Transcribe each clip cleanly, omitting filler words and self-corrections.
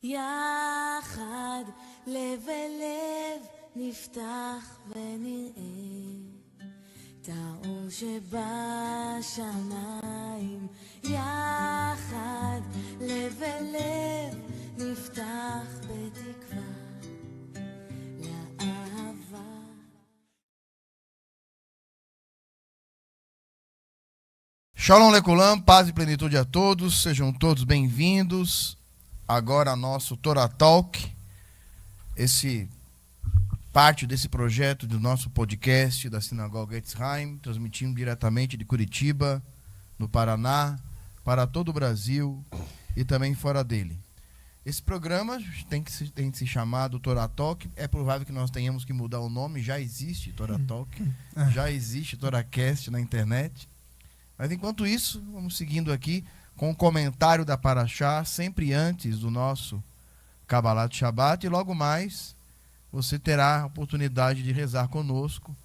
יחד לב אל לב נפתח ונראה את האור שבשמיים. יחד לב אל לב נפתח בתקווה לאהבה. Shalom Lekulam, paz e plenitude a todos, sejam todos bem-vindos. Agora nosso Torah Talk, parte desse projeto do nosso podcast da Sinagoga Etz Haim, transmitindo diretamente de Curitiba, no Paraná, para todo o Brasil e também fora dele. Esse programa tem se chamado Torah Talk. É provável que nós tenhamos que mudar o nome, já existe Torah Talk, já existe Torahcast na internet. Mas enquanto isso, vamos seguindo aqui com o comentário da Parashá, sempre antes do nosso Kabbalat Shabbat, e logo mais você terá a oportunidade de rezar conosco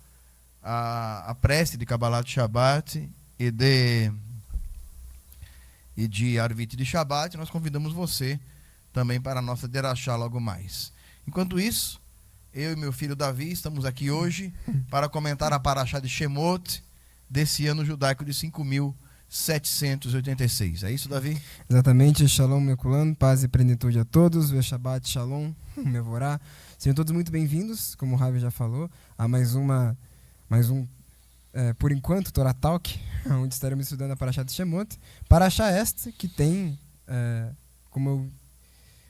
a prece de Kabbalat Shabbat e de Arvit de Shabbat. Nós convidamos você também para a nossa Derashá logo mais. Enquanto isso, eu e meu filho Davi estamos aqui hoje para comentar a Parashá de Shemot desse ano judaico de 5.786. É isso, Davi? Exatamente. Shalom Lekulam, paz e plenitude a todos. Shabbat Shalom, Mevorá. Sejam todos muito bem-vindos, como o Ravi já falou, a mais um, por enquanto, Torah Talk, onde estaremos estudando a Parashá de Shemot. Parashá esta que tem, como eu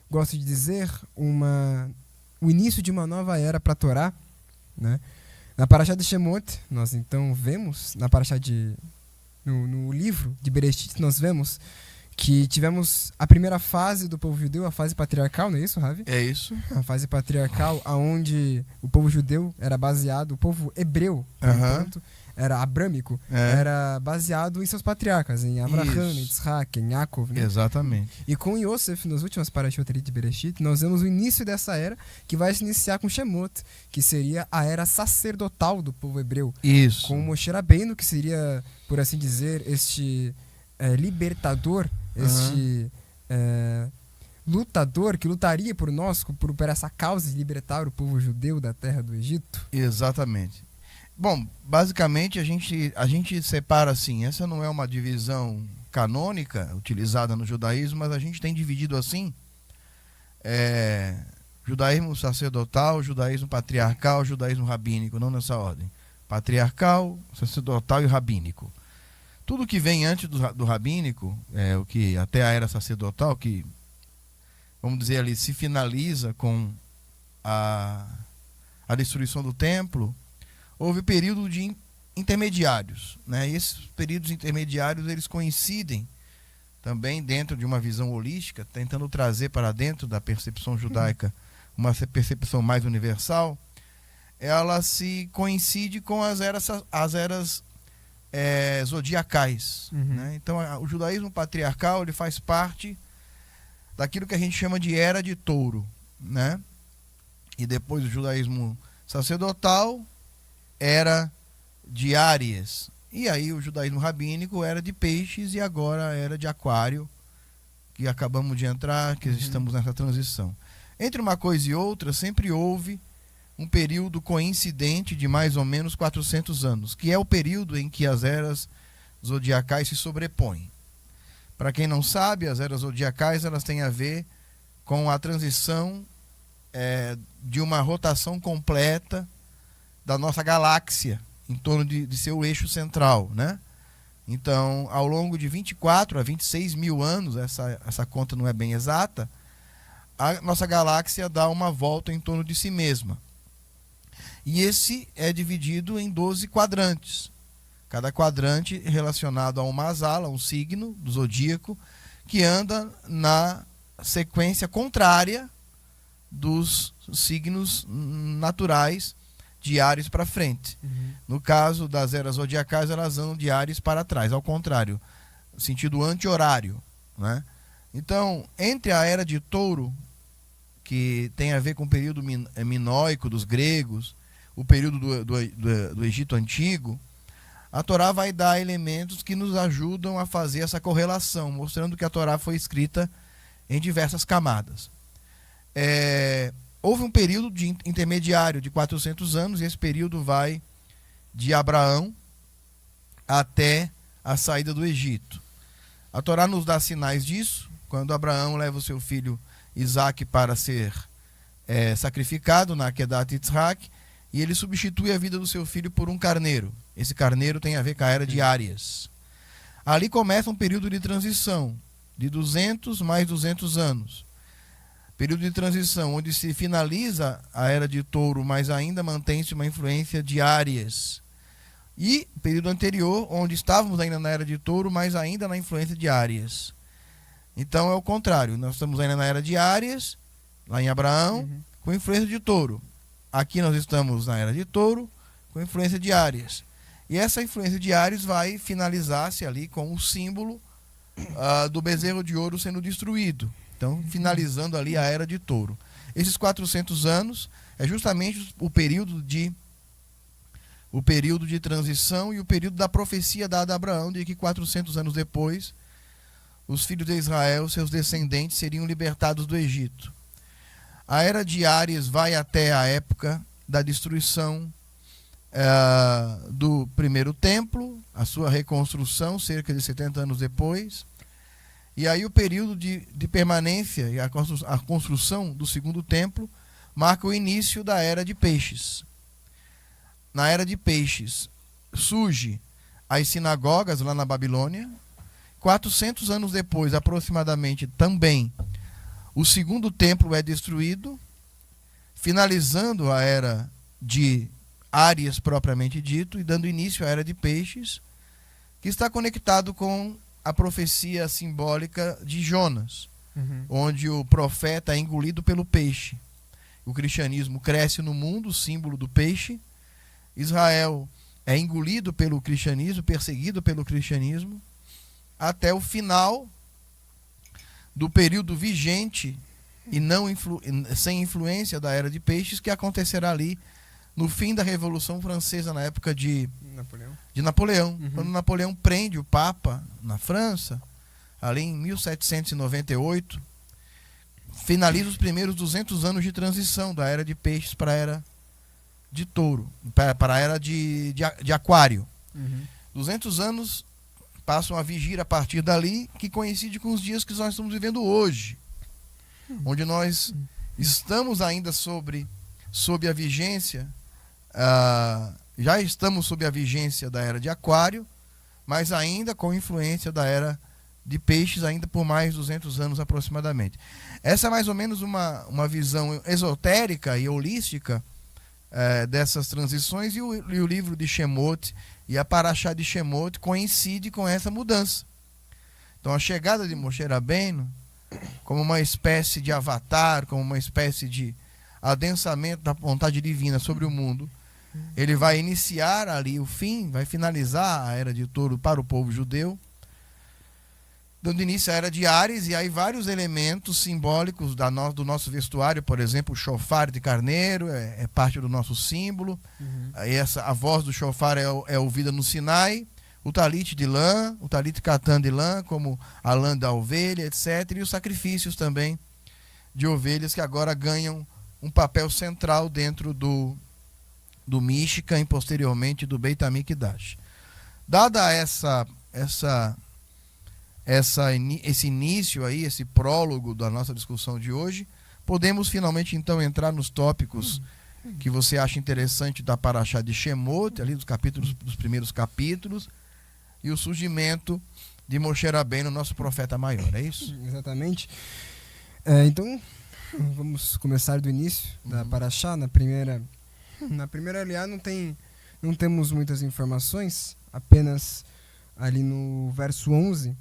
gosto de dizer, o início de uma nova era para a Torá, né? Na Parashá de Shemot, nós então vemos, no livro de Bereshit, nós vemos que tivemos a primeira fase do povo judeu, a fase patriarcal, não é isso, Ravi? É isso. A fase patriarcal, onde o povo judeu era baseado, o povo hebreu, portanto, era abrâmico, era baseado em seus patriarcas, em Abraham, em Yitzhak, em Yaakov, né? Exatamente. E com Yosef, nas últimas parashot de Bereshit, nós vemos o início dessa era, que vai se iniciar com Shemot, que seria a era sacerdotal do povo hebreu. Isso. Com Moshe Rabbeinu, que seria, por assim dizer, este libertador, este lutador que lutaria por nós, por essa causa de libertar o povo judeu da terra do Egito. Exatamente. Bom, basicamente a gente separa assim, essa não é uma divisão canônica utilizada no judaísmo, mas a gente tem dividido assim, judaísmo sacerdotal, judaísmo patriarcal, judaísmo rabínico, não nessa ordem. Patriarcal, sacerdotal e rabínico. Tudo que vem antes do rabínico, o que até a era sacerdotal, que, vamos dizer ali, se finaliza com a destruição do templo, houve período de intermediários, né? E esses períodos intermediários, eles coincidem também dentro de uma visão holística, tentando trazer para dentro da percepção judaica uma percepção mais universal. Ela se coincide com as eras zodiacais, né? Então o judaísmo patriarcal, ele faz parte daquilo que a gente chama de era de touro, né? E depois o judaísmo sacerdotal, era de Áries, e aí o judaísmo rabínico era de peixes, e agora era de aquário, que acabamos de entrar, que estamos nessa transição. Entre uma coisa e outra, sempre houve um período coincidente de mais ou menos 400 anos, que é o período em que as eras zodiacais se sobrepõem. Para quem não sabe, as eras zodiacais, elas têm a ver com a transição de uma rotação completa da nossa galáxia em torno de seu eixo central, né? Então, ao longo de 24 a 26 mil anos, essa conta não é bem exata, a nossa galáxia dá uma volta em torno de si mesma. E esse é dividido em 12 quadrantes. Cada quadrante relacionado a uma asala, um signo do zodíaco, que anda na sequência contrária dos signos naturais de Áries para frente. No caso das eras zodiacais, elas andam de Áries para trás, ao contrário, sentido anti-horário, né? Então, entre a era de touro, que tem a ver com o período minoico dos gregos, o período do Egito Antigo, a Torá vai dar elementos que nos ajudam a fazer essa correlação, mostrando que a Torá foi escrita em diversas camadas. houve um período intermediário de 400 anos, e esse período vai de Abraão até a saída do Egito. A Torá nos dá sinais disso, quando Abraão leva o seu filho Isaac para ser sacrificado na Akedat Yitzhak, e ele substitui a vida do seu filho por um carneiro. Esse carneiro tem a ver com a era de Áries. Ali começa um período de transição, de 200 mais 200 anos. Período de transição, onde se finaliza a era de Touro, mas ainda mantém-se uma influência de Áries. E período anterior, onde estávamos ainda na era de Touro, mas ainda na influência de Áries. Então é o contrário, nós estamos ainda na era de Áries, lá em Abraão, com influência de Touro. Aqui nós estamos na era de Touro, com influência de Áries. E essa influência de Áries vai finalizar-se ali com o símbolo do bezerro de ouro sendo destruído. Então, finalizando ali a era de Touro. Esses 400 anos é justamente o período de transição e o período da profecia dada a Abraão, de que 400 anos depois, os filhos de Israel, seus descendentes, seriam libertados do Egito. A era de Áries vai até a época da destruição do primeiro templo, a sua reconstrução, cerca de 70 anos depois. E aí o período de permanência e a construção do segundo templo marca o início da era de Peixes. Na era de Peixes surge as sinagogas lá na Babilônia. 400 anos depois, aproximadamente, também o segundo templo é destruído, finalizando a era de Áries propriamente dito e dando início à era de Peixes, que está conectado com a profecia simbólica de Jonas, onde o profeta é engolido pelo peixe. O cristianismo cresce no mundo, símbolo do peixe. Israel é engolido pelo cristianismo, perseguido pelo cristianismo, até o final do período vigente e sem influência da era de Peixes, que acontecerá ali no fim da Revolução Francesa, na época de Napoleão. Quando Napoleão prende o Papa na França, ali em 1798, finaliza os primeiros 200 anos de transição da era de Peixes para a era de Touro, para a era de Aquário. 200 anos passam a vigir a partir dali, que coincide com os dias que nós estamos vivendo hoje, onde nós estamos ainda sob a vigência, já estamos sob a vigência da era de Aquário, mas ainda com influência da era de Peixes, ainda por mais 200 anos aproximadamente. Essa é mais ou menos uma visão esotérica e holística dessas transições, e o livro de Shemot e a Parashá de Shemot coincide com essa mudança. Então a chegada de Moshe Rabbeinu, como uma espécie de avatar, como uma espécie de adensamento da vontade divina sobre o mundo, ele vai iniciar ali o fim, vai finalizar a era de Touro para o povo judeu, dando início à era de Áries, e aí vários elementos simbólicos do nosso vestuário, por exemplo, o shofar de carneiro é parte do nosso símbolo. A voz do shofar é ouvida no Sinai, o talit de lã, o talit katan de lã, como a lã da ovelha, etc. E os sacrifícios também de ovelhas, que agora ganham um papel central dentro do Mishkan e posteriormente do Beit HaMikdash. Dada esse início aí, esse prólogo da nossa discussão de hoje, podemos finalmente então entrar nos tópicos que você acha interessante da Parashá de Shemot, ali dos primeiros capítulos, e o surgimento de Moshe Rabbeinu, nosso profeta maior, é isso? Exatamente. Então, vamos começar do início da Parashá. Na primeira aliá não temos muitas informações, apenas ali no verso 11,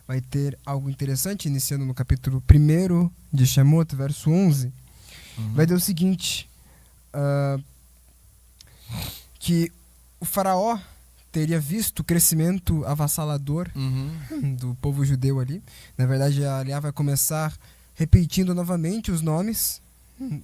vai ter algo interessante, iniciando no capítulo 1 de Shemot, verso 11. Vai ter o seguinte, que o faraó teria visto o crescimento avassalador do povo judeu ali. Na verdade, a aliá vai começar repetindo novamente os nomes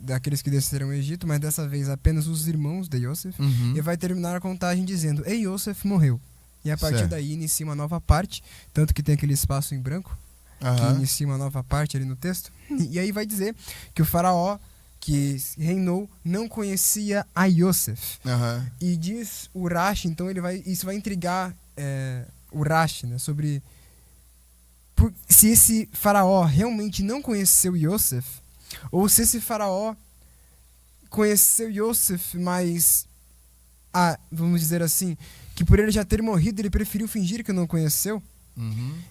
daqueles que desceram ao Egito, mas dessa vez apenas os irmãos de Yosef, e vai terminar a contagem dizendo: Ei, Yosef morreu. E a partir daí inicia uma nova parte, tanto que tem aquele espaço em branco, que inicia uma nova parte ali no texto. E aí vai dizer que o faraó que reinou não conhecia a Yosef. E diz o Rashi, então isso vai intrigar o Rashi, né, sobre se esse faraó realmente não conheceu Yosef, ou se esse faraó conheceu Yosef, mas vamos dizer assim, que por ele já ter morrido, ele preferiu fingir que não conheceu.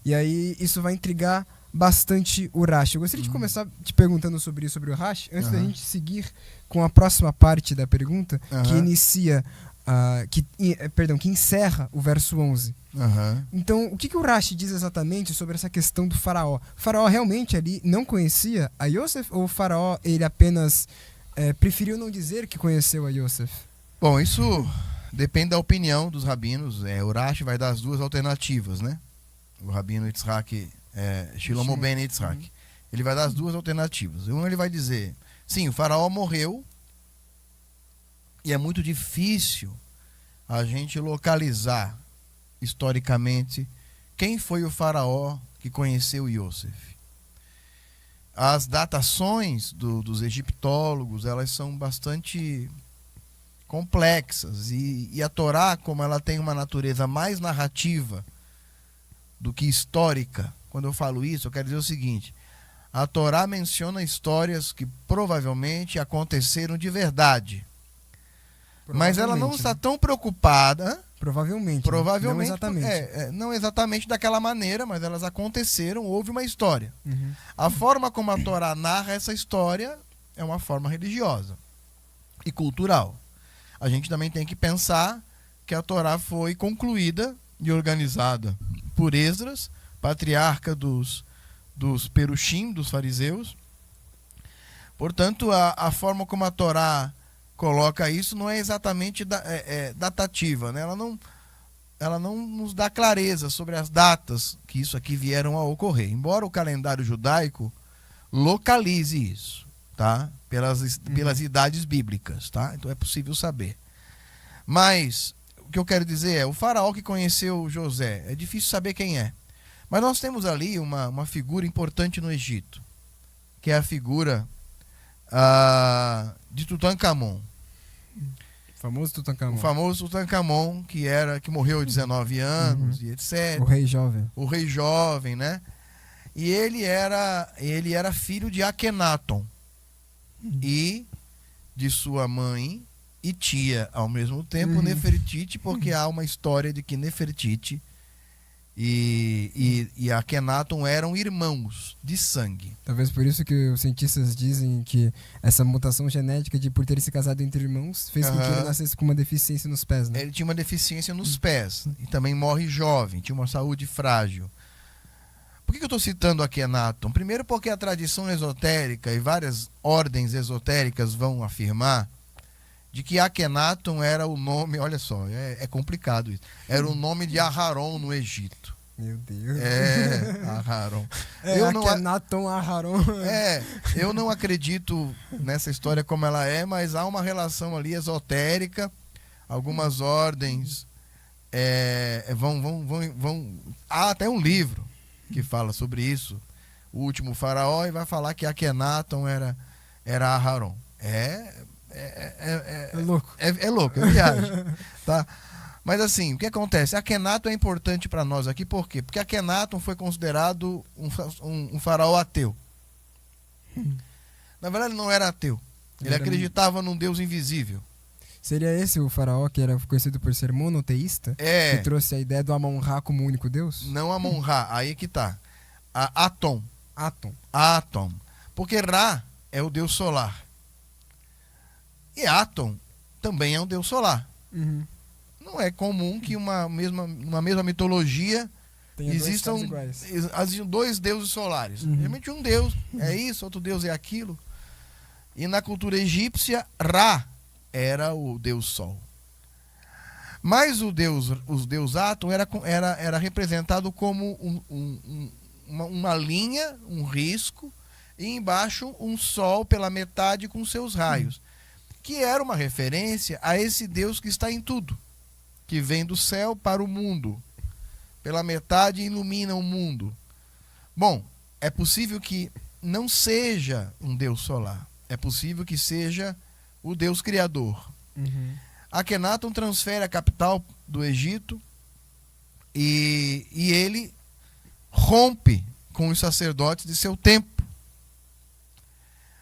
E aí isso vai intrigar bastante o Rashi. Eu gostaria de começar te perguntando sobre o Rashi, antes da gente seguir com a próxima parte da pergunta, que inicia, que encerra o verso 11. Então, o que o Rashi diz exatamente sobre essa questão do faraó? O faraó realmente ali não conhecia a Yosef, ou o faraó ele apenas preferiu não dizer que conheceu a Yosef? Bom, isso depende da opinião dos rabinos. O Rashi vai dar as duas alternativas, né? O rabino Yitzhak, Shlomo Ben Yitzhak. Ele vai dar as duas alternativas. Um, ele vai dizer, sim, o faraó morreu e é muito difícil a gente localizar historicamente quem foi o faraó que conheceu Yosef. As datações dos egiptólogos, elas são bastante complexas, e a Torá, como ela tem uma natureza mais narrativa do que histórica, quando eu falo isso, eu quero dizer o seguinte: a Torá menciona histórias que provavelmente aconteceram de verdade, mas ela não está tão preocupada. Provavelmente, não exatamente. Não exatamente daquela maneira, mas elas aconteceram, houve uma história. A forma como a Torá narra essa história é uma forma religiosa e cultural. A gente também tem que pensar que a Torá foi concluída e organizada por Esdras, patriarca dos Perushim, dos fariseus. Portanto, a forma como a Torá coloca isso não é exatamente datativa, né? Ela não nos dá clareza sobre as datas que isso aqui vieram a ocorrer, embora o calendário judaico localize isso, tá? Pelas idades bíblicas, tá? Então é possível saber. Mas o que eu quero dizer o faraó que conheceu José, é difícil saber quem é. Mas nós temos ali uma figura importante no Egito, que é a figura de Tutankhamon. O famoso Tutankhamon, que morreu aos 19 anos e etc. O rei jovem. O rei jovem, né? E ele era filho de Akhenaton e de sua mãe e tia ao mesmo tempo, Nefertiti, porque há uma história de que Nefertiti e Akhenaton eram irmãos de sangue. Talvez por isso que os cientistas dizem que essa mutação genética de por ter se casado entre irmãos fez com que ele nascesse com uma deficiência nos pés, né? Ele tinha uma deficiência nos pés e também morre jovem, tinha uma saúde frágil. Por que eu estou citando Akhenaton? Primeiro porque a tradição esotérica e várias ordens esotéricas vão afirmar de que Akhenaton era o nome, olha só, é complicado isso, era o nome de Aharon no Egito. Meu Deus. Aharon. Akhenaton, Aharon. Eu não acredito nessa história como ela é, mas há uma relação ali esotérica, algumas ordens há até um livro que fala sobre isso, O Último Faraó, e vai falar que Akhenaton era Aharon. É louco. É louco, é viagem. Tá? Mas assim, o que acontece? Akhenaton é importante para nós aqui, por quê? Porque Akhenaton foi considerado um faraó ateu. Na verdade, ele não era ateu. Ele acreditava num Deus invisível. Seria esse o faraó que era conhecido por ser monoteísta? Que trouxe a ideia do Amon-Ra como único Deus? Não Amon-Ra, aí que tá. Atom. Porque Ra é o Deus solar. E Atom também é um deus solar. Não é comum que uma mesma mitologia existam dois deuses solares. Realmente um deus é isso, outro deus é aquilo. E na cultura egípcia, Ra era o deus sol. Mas o deus Atom era representado como uma linha, um risco, e embaixo um sol pela metade com seus raios. Que era uma referência a esse Deus que está em tudo, que vem do céu para o mundo, pela metade ilumina o mundo. Bom, é possível que não seja um Deus solar. É possível que seja o Deus criador. Akhenaton transfere a capital do Egito e ele rompe com os sacerdotes de seu tempo.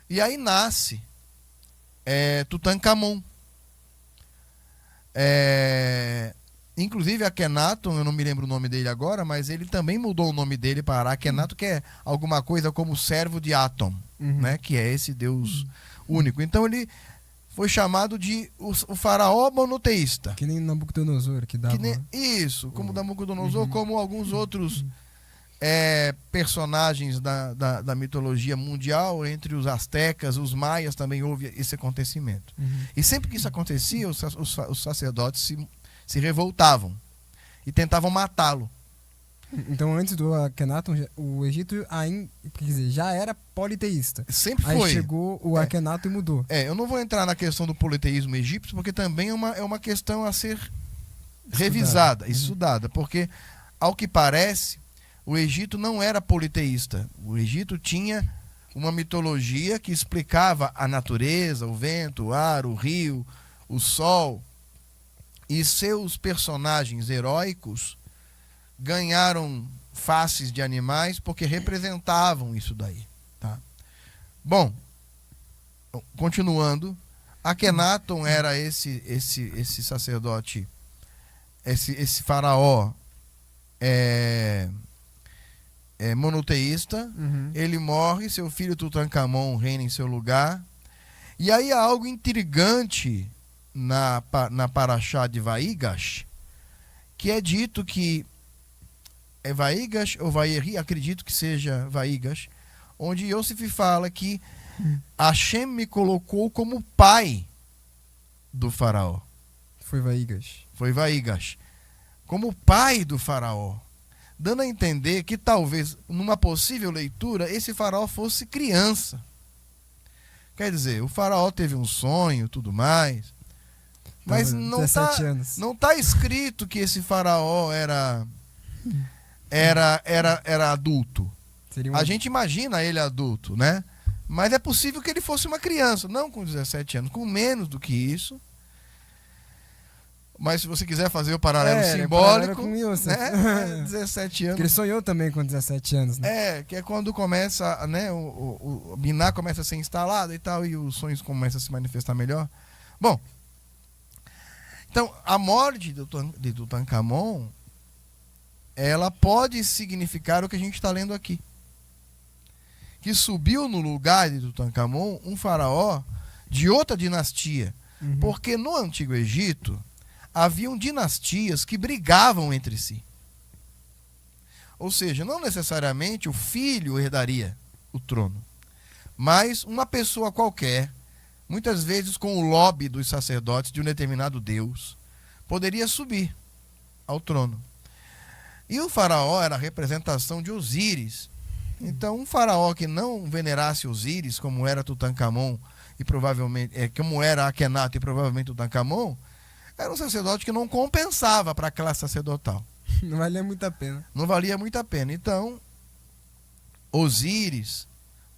E aí nasce Tutankhamon. Inclusive Akhenaton, eu não me lembro o nome dele agora, mas ele também mudou o nome dele para Akhenaton, que é alguma coisa como servo de Atom, né? Que é esse Deus único. Então ele foi chamado de o faraó monoteísta. Que nem Nabucodonosor, que dava... Isso, como Nabucodonosor, como alguns outros personagens da mitologia mundial, entre os astecas, os maias, também houve esse acontecimento. E sempre que isso acontecia, os sacerdotes se revoltavam e tentavam matá-lo. Então, antes do Akhenaton, o Egito quer dizer, já era politeísta. Sempre Aí foi. chegou o Akhenaton e mudou. Eu não vou entrar na questão do politeísmo egípcio, porque também é uma questão a ser revisada, estudada. Porque, ao que parece, o Egito não era politeísta. O Egito tinha uma mitologia que explicava a natureza, o vento, o ar, o rio, o sol. E seus personagens heróicos ganharam faces de animais porque representavam isso daí, tá? Bom, continuando, Akhenaton era esse sacerdote, esse faraó monoteísta. Ele morre, seu filho Tutankhamon reina em seu lugar. E aí há algo intrigante na Parashá de Vaigash, que é dito que é Vaigash ou Vayeri, acredito que seja Vaigash, onde Yosef fala que Hashem me colocou como pai do faraó. Foi Vaigash. Foi Vaigash. Como pai do faraó. Dando a entender que talvez, numa possível leitura, esse faraó fosse criança. Quer dizer, o faraó teve um sonho, tudo mais, mas não está escrito que esse faraó era adulto. A gente imagina ele adulto, né? Mas é possível que ele fosse uma criança, não com 17 anos, com menos do que isso. Mas se você quiser fazer o paralelo simbólico, com Yosef, né? 17 anos. Porque ele sonhou também com 17 anos, né? Que é quando começa, né, o Biná começa a ser instalado e tal, e os sonhos começam a se manifestar melhor. Bom, então a morte de Tutankhamon, ela pode significar o que a gente está lendo aqui. Que subiu no lugar de Tutankhamon um faraó de outra dinastia. Porque no Antigo Egito haviam dinastias que brigavam entre si. Ou seja, não necessariamente o filho herdaria o trono, mas uma pessoa qualquer, muitas vezes com o lobby dos sacerdotes de um determinado deus, poderia subir ao trono. E o faraó era a representação de Osíris. Então, um faraó que não venerasse Osíris, como era Tutankhamon e provavelmente, como era Akhenaton e provavelmente Tutankhamon, era um sacerdote que não compensava para a classe sacerdotal. Não valia muito a pena. Não valia muito a pena. Então, Osíris,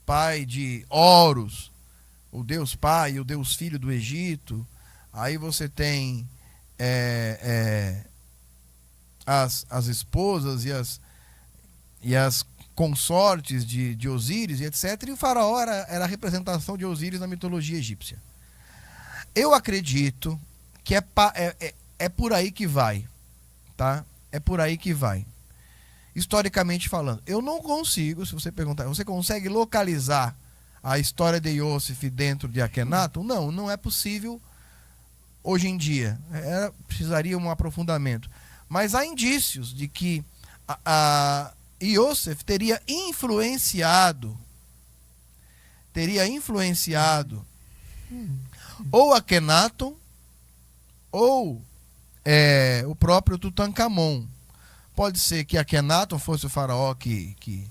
pai de Horus, o deus pai e o deus filho do Egito. Aí você tem as esposas e as consortes de Osíris e etc. E o faraó era a representação de Osíris na mitologia egípcia. Eu acredito que é por aí que vai, tá? É por aí que vai. Historicamente falando, eu não consigo, se você perguntar, você consegue localizar a história de Yosef dentro de Akhenaton? Não é possível hoje em dia. Precisaria um aprofundamento. Mas há indícios de que Yosef teria influenciado ou Akhenaton ou o próprio Tutankhamon. Pode ser que Akhenaton fosse o faraó que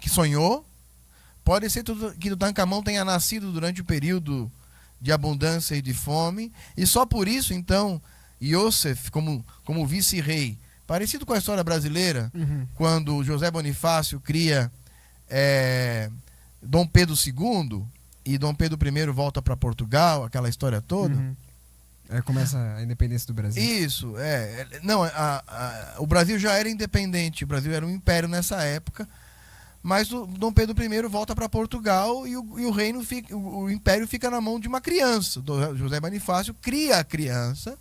sonhou. Pode ser que Tutankhamon tenha nascido durante o período de abundância e de fome, e só por isso, então, Yosef, como vice-rei, Parecido com a história brasileira, Uhum. quando José Bonifácio cria Dom Pedro II e Dom Pedro I volta para Portugal, aquela história toda. Uhum. Começa a independência do Brasil. Isso, não, o Brasil já era independente, o Brasil era um império nessa época, mas o Dom Pedro I volta para Portugal e o reino fica, o império fica na mão de uma criança. José Bonifácio cria a criança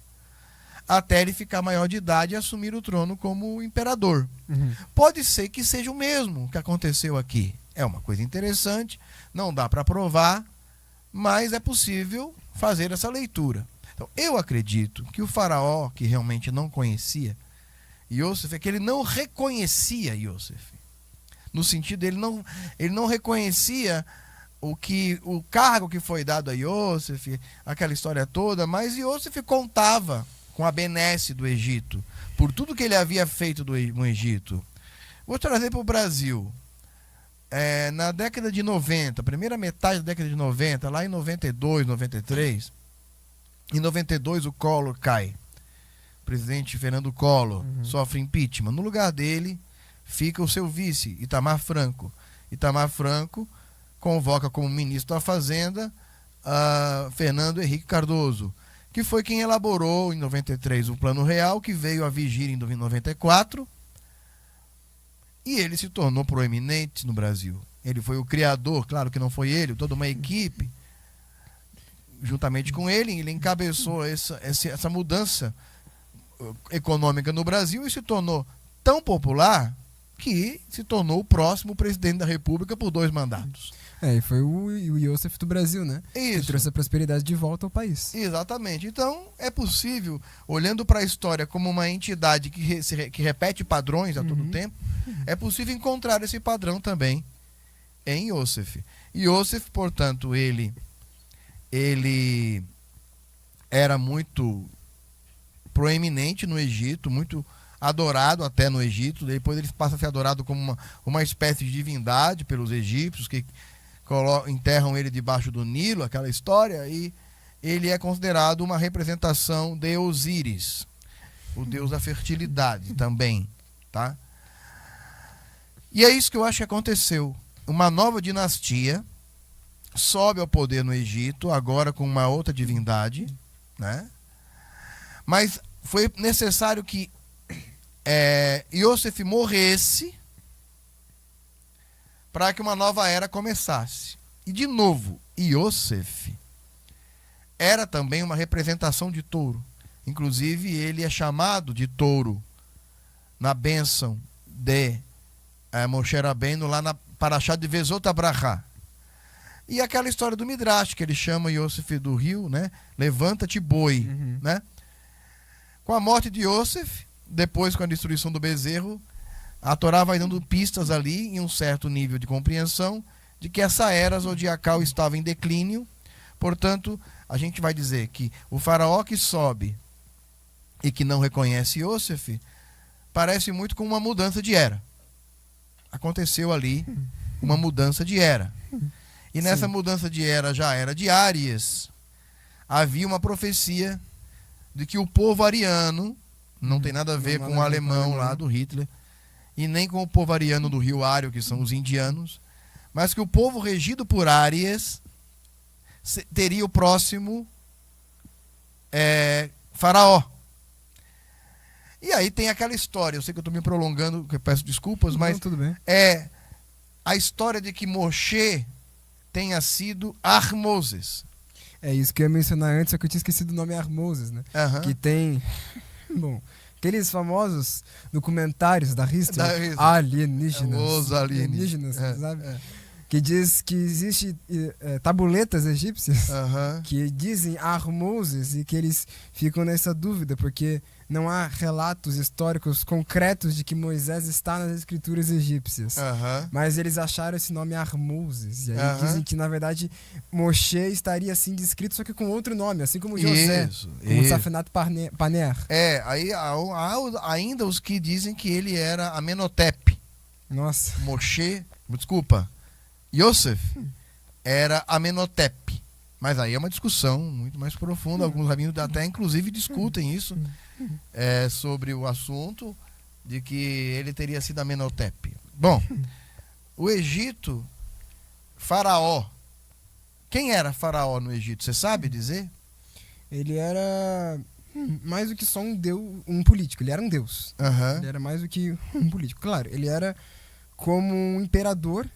até ele ficar maior de idade e assumir o trono como imperador. Uhum. Pode ser que seja o mesmo que aconteceu aqui. É uma coisa interessante, não dá para provar, mas é possível fazer essa leitura. Então, eu acredito que o faraó, que realmente não conhecia Iosef, é que ele não reconhecia Iosef. No sentido, ele não reconhecia o cargo que foi dado a Iosef, aquela história toda, mas Iosef contava com a benesse do Egito, por tudo que ele havia feito no Egito. Vou trazer para o Brasil. Na década de 90, primeira metade da década de 90, lá em 92, 93, em 92 o Collor cai. O presidente Fernando Collor sofre impeachment. No lugar dele fica o seu vice, Itamar Franco. Itamar Franco convoca como ministro da Fazenda Fernando Henrique Cardoso, que foi quem elaborou em 93 o Plano Real, que veio a vigir em 94, e ele se tornou proeminente no Brasil. Ele foi o criador, claro que não foi ele, toda uma equipe, juntamente com ele encabeçou essa mudança econômica no Brasil e se tornou tão popular que se tornou o próximo presidente da República por 2 mandatos. E foi o Iosef do Brasil, né? Isso. Que trouxe a prosperidade de volta ao país. Exatamente. Então, é possível, olhando para a história como uma entidade que repete padrões a todo tempo, é possível encontrar esse padrão também em Iosef. Iosef, portanto, ele era muito proeminente no Egito, muito adorado até no Egito. Depois ele passa a ser adorado como uma espécie de divindade pelos egípcios, que enterram ele debaixo do Nilo, aquela história, e ele é considerado uma representação de Osíris, o deus da fertilidade também, tá? E é isso que eu acho que aconteceu. Uma nova dinastia sobe ao poder no Egito, agora com uma outra divindade, né? Mas foi necessário que Iosef morresse para que uma nova era começasse. E de novo, Iosef era também uma representação de touro. Inclusive, ele é chamado de touro na bênção de Moshe Rabbeinu, lá na Parashá de Vezot Abrahá. E aquela história do Midrash, que ele chama Iosef do rio, né? Levanta-te, boi, né? Com a morte de Iosef, depois com a destruição do bezerro, a Torá vai dando pistas ali, em um certo nível de compreensão, de que essa era zodiacal estava em declínio. Portanto, a gente vai dizer que o faraó que sobe e que não reconhece Iosef, parece muito com uma mudança de era. Aconteceu ali uma mudança de era. E nessa mudança de era, já era de Áries, havia uma profecia de que o povo ariano, não tem nada a ver com o alemão lá do Hitler, e nem com o povo ariano do Rio Ário, que são os indianos, mas que o povo regido por Áries teria o próximo faraó. E aí tem aquela história, eu sei que eu estou me prolongando, que eu peço desculpas, mas tudo bem. É a história de que Moshe tenha sido Ahmoses. É isso que eu ia mencionar antes, só que eu tinha esquecido o nome Ahmoses, né? Que tem... Bom, aqueles famosos documentários da History, alienígenas. Os alienígenas, sabe? Que diz que existe tabuletas egípcias que dizem Ahmoses e que eles ficam nessa dúvida, porque não há relatos históricos concretos de que Moisés está nas escrituras egípcias. Mas eles acharam esse nome Ahmoses. E aí dizem que, na verdade, Moshe estaria assim descrito, só que com outro nome, assim como José, como Safenat Paner. Aí há ainda os que dizem que ele era Amenhotep. Nossa. Moshe, desculpa, Yosef era Amenhotep. Mas aí é uma discussão muito mais profunda. Alguns rabinos até inclusive discutem isso sobre o assunto. de que ele teria sido Amenhotep. Bom, o Egito, Faraó. Quem era Faraó no Egito? Você sabe dizer? Ele era mais do que só um deus, um político. Ele era um deus. Aham. Ele era mais do que um político. Claro, ele era como um imperador,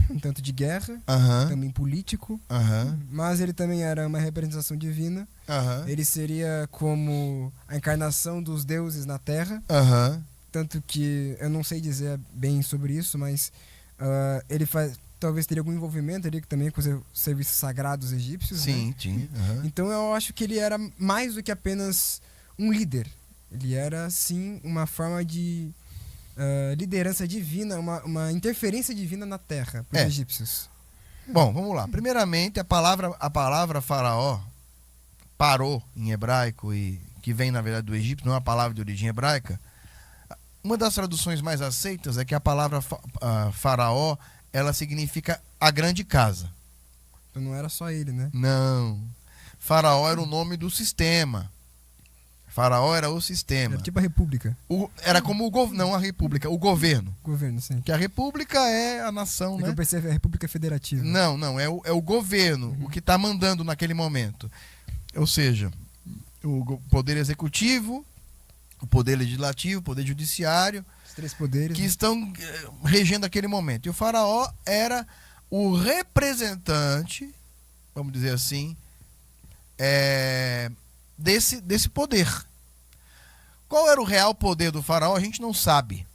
um tanto de guerra, Aham. também político, Aham. mas ele também era uma representação divina. Aham. Ele seria como a encarnação dos deuses na Terra, Aham. tanto que eu não sei dizer bem sobre isso, mas ele talvez teria algum envolvimento ali também com os serviços sagrados egípcios. Sim, né? tinha. Aham. Então eu acho que ele era mais do que apenas um líder. Ele era, sim, uma forma de liderança divina, uma interferência divina na Terra para os egípcios. Bom, vamos lá. Primeiramente, a palavra faraó, parou em hebraico, e que vem, na verdade, do Egito, não é uma palavra de origem hebraica. Uma das traduções mais aceitas é que a palavra faraó, ela significa a grande casa. Então não era só ele, né? Não. Faraó era o nome do sistema. Faraó era o sistema. Era tipo a república. Era como o governo, não a república, o governo. Governo, sim. Que a república é a nação, É que né? eu pensei a república federativa. Não, é o governo, o que está mandando naquele momento. Ou seja, o poder executivo, o poder legislativo, o poder judiciário, Os três poderes. que né? estão regendo aquele momento. E o faraó era o representante, vamos dizer assim, desse poder. Qual era o real poder do faraó? A gente não sabe.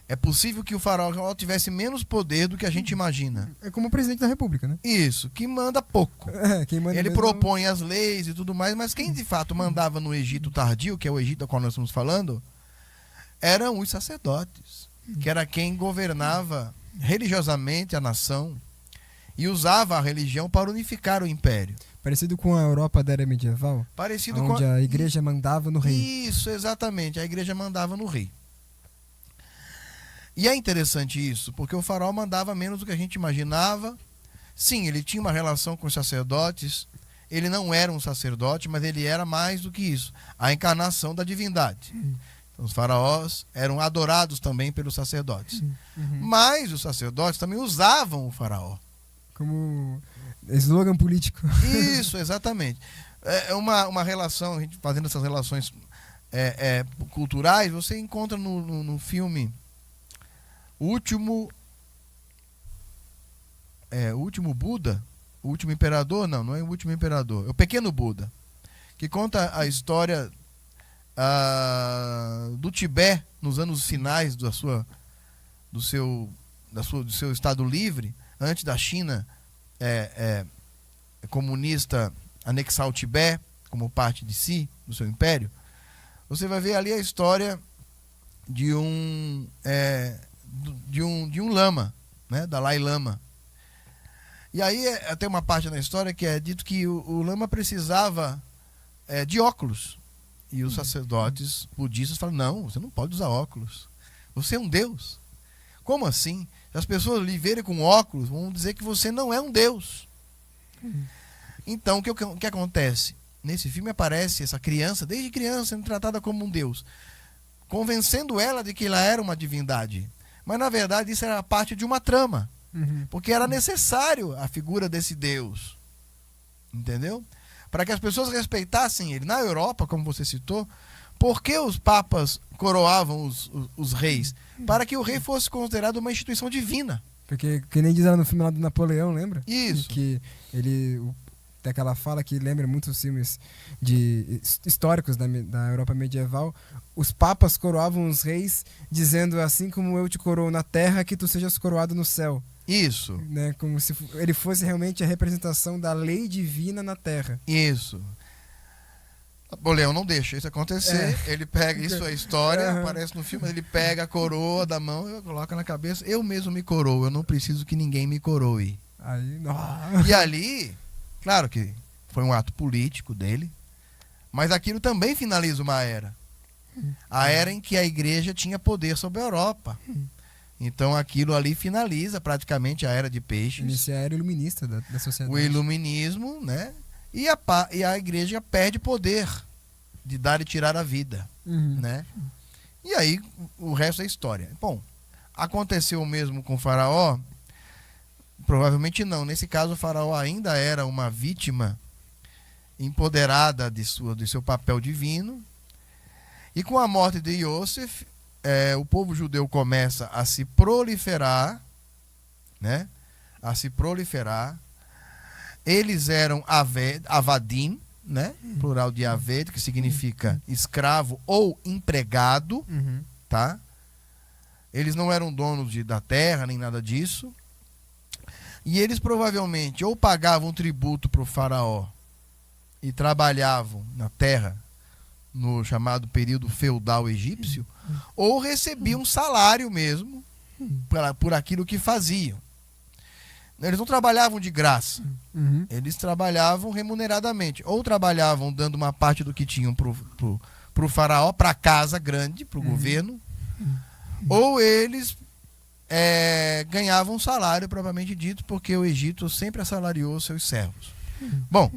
É possível que o faraó tivesse menos poder do que a gente imagina. É como o presidente da república, né? Isso, que manda pouco. Quem manda Ele mesmo- propõe as leis e tudo mais, mas quem de fato mandava no Egito tardio, que é o Egito do qual nós estamos falando, eram os sacerdotes, que era quem governava religiosamente a nação e usava a religião para unificar o império. Parecido com a Europa da era medieval, Parecido onde com a igreja mandava no rei. Isso, exatamente. A igreja mandava no rei. E é interessante isso, porque o faraó mandava menos do que a gente imaginava. Sim, ele tinha uma relação com os sacerdotes. Ele não era um sacerdote, mas ele era mais do que isso, a encarnação da divindade. Então, os faraós eram adorados também pelos sacerdotes. Uhum. Mas os sacerdotes também usavam o faraó. Como slogan político. Isso, exatamente. É uma relação, a gente fazendo essas relações culturais, você encontra no filme O Último Buda, O Último Imperador, não é O Último Imperador, é O Pequeno Buda, que conta a história do Tibete nos anos finais do seu Estado Livre, antes da China comunista anexar o Tibete como parte de si, do seu império. Você vai ver ali a história de um lama, né, Dalai Lama. E aí tem uma parte na história que é dito que o lama precisava de óculos. E os sacerdotes budistas falam: não, você não pode usar óculos. Você é um deus. Como assim? Se as pessoas lhe verem com óculos, vão dizer que você não é um deus. Então, o que acontece? Nesse filme aparece essa criança, desde criança, sendo tratada como um deus, convencendo ela de que ela era uma divindade. Mas, na verdade, isso era parte de uma trama. Uhum. Porque era necessário a figura desse deus. Entendeu? Para que as pessoas respeitassem ele. Na Europa, como você citou, por que os papas coroavam os reis? Para que o rei fosse considerado uma instituição divina. Porque, que nem diz lá no filme lá do Napoleão, lembra? Isso. Que tem aquela fala que lembra muitos filmes históricos da Europa medieval. Os papas coroavam os reis dizendo: assim como eu te coroo na terra, que tu sejas coroado no céu. Isso. Né? Como se ele fosse realmente a representação da lei divina na terra. Isso. Napoleão não deixa isso acontecer. Ele pega, isso é história, aparece no filme, ele pega a coroa da mão e coloca na cabeça: eu mesmo me coroo, eu não preciso que ninguém me coroe. Aí, E ali, claro que foi um ato político dele, mas aquilo também finaliza uma era. A era em que a igreja tinha poder sobre a Europa. Então aquilo ali finaliza praticamente a era de peixes. Inicia a era iluminista da sociedade. O iluminismo, né? E a igreja perde poder de dar e tirar a vida, Uhum. né? E aí o resto é história. Bom, aconteceu o mesmo com o faraó? Provavelmente não. Nesse caso, o faraó ainda era uma vítima empoderada de seu papel divino. E com a morte de Yosef, o povo judeu começa a se proliferar, né? A se proliferar. Eles eram avadim, né? Plural de aved, que significa escravo ou empregado, tá? Eles não eram donos da terra, nem nada disso. E eles provavelmente ou pagavam tributo para o faraó e trabalhavam na terra no chamado período feudal egípcio, ou recebiam salário mesmo por aquilo que faziam. Eles não trabalhavam de graça. Eles trabalhavam remuneradamente. Ou trabalhavam dando uma parte do que tinham pro faraó, para a casa grande, para o governo. Ou eles ganhavam salário, propriamente dito, porque o Egito sempre assalariou seus servos. Bom,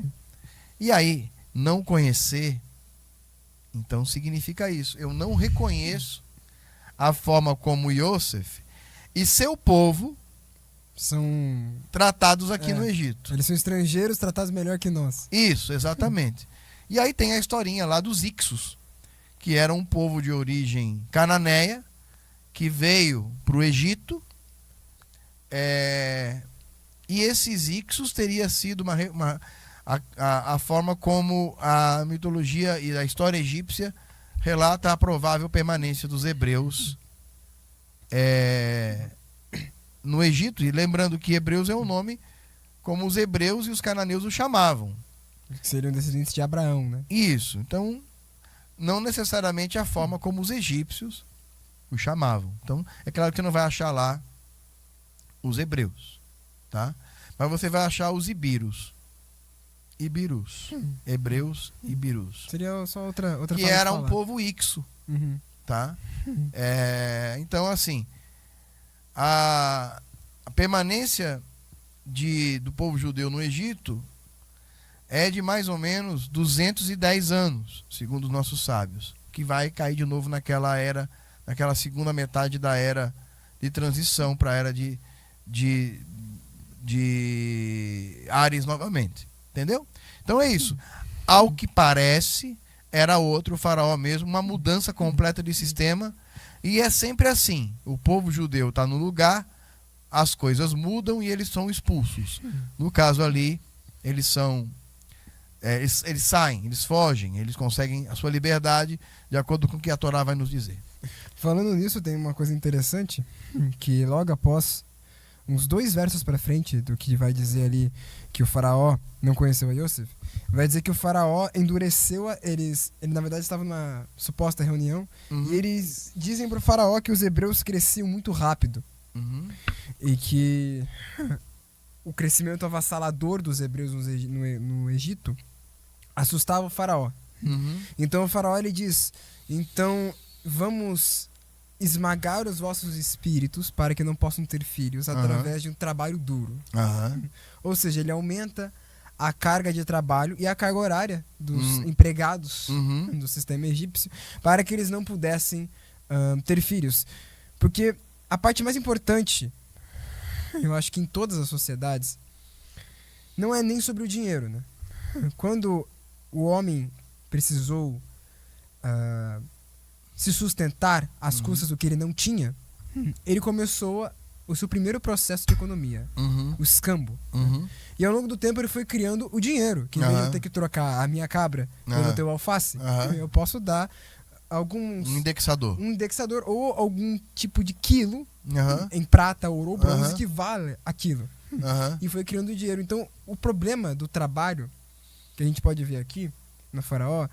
e aí, não conhecer, então significa isso. Eu não reconheço a forma como Yosef e seu povo são tratados aqui no Egito. Eles são estrangeiros tratados melhor que nós. Isso, exatamente. E aí tem a historinha lá dos Ixos, que era um povo de origem cananeia, que veio para o Egito, e esses Ixos teria sido a forma como a mitologia e a história egípcia relata a provável permanência dos hebreus no Egito. E lembrando que hebreus é um nome como os hebreus e os cananeus o chamavam. Que seriam descendentes de Abraão, né? Isso. Então, não necessariamente a forma como os egípcios o chamavam. Então, é claro que você não vai achar lá os hebreus, tá? Mas você vai achar os ibirus. Hebreus ibirus. Seria só outra que era um povo ixo, tá? Então, assim, a permanência do povo judeu no Egito é de mais ou menos 210 anos, segundo os nossos sábios, que vai cair de novo naquela segunda metade da era de transição para a era de Ares novamente. Entendeu? Então é isso. Ao que parece, era outro faraó mesmo, uma mudança completa de sistema. E é sempre assim. O povo judeu está no lugar, as coisas mudam e eles são expulsos. No caso ali, eles são... eles saem, eles fogem, eles conseguem a sua liberdade de acordo com o que a Torá vai nos dizer. Falando nisso, tem uma coisa interessante, que logo após, uns 2 versos para frente do que vai dizer ali que o faraó não conheceu a Yosef, vai dizer que o faraó endureceu ele na verdade estava numa suposta reunião, e eles dizem para o faraó que os hebreus cresciam muito rápido, e que o crescimento avassalador dos hebreus no Egito assustava o faraó. Então o faraó ele diz: então vamos esmagar os vossos espíritos para que não possam ter filhos através de um trabalho duro. Ou seja, ele aumenta a carga de trabalho e a carga horária dos empregados do sistema egípcio para que eles não pudessem ter filhos. Porque a parte mais importante, eu acho que em todas as sociedades, não é nem sobre o dinheiro, né? Quando o homem precisou se sustentar às custas do que ele não tinha, ele começou o seu primeiro processo de economia, o escambo. E ao longo do tempo ele foi criando o dinheiro, que em vez de eu ter que trocar a minha cabra pelo teu alface, eu posso dar um indexador ou algum tipo de quilo em prata, ouro ou bronze que vale aquilo. E foi criando o dinheiro. Então o problema do trabalho que a gente pode ver aqui no faraó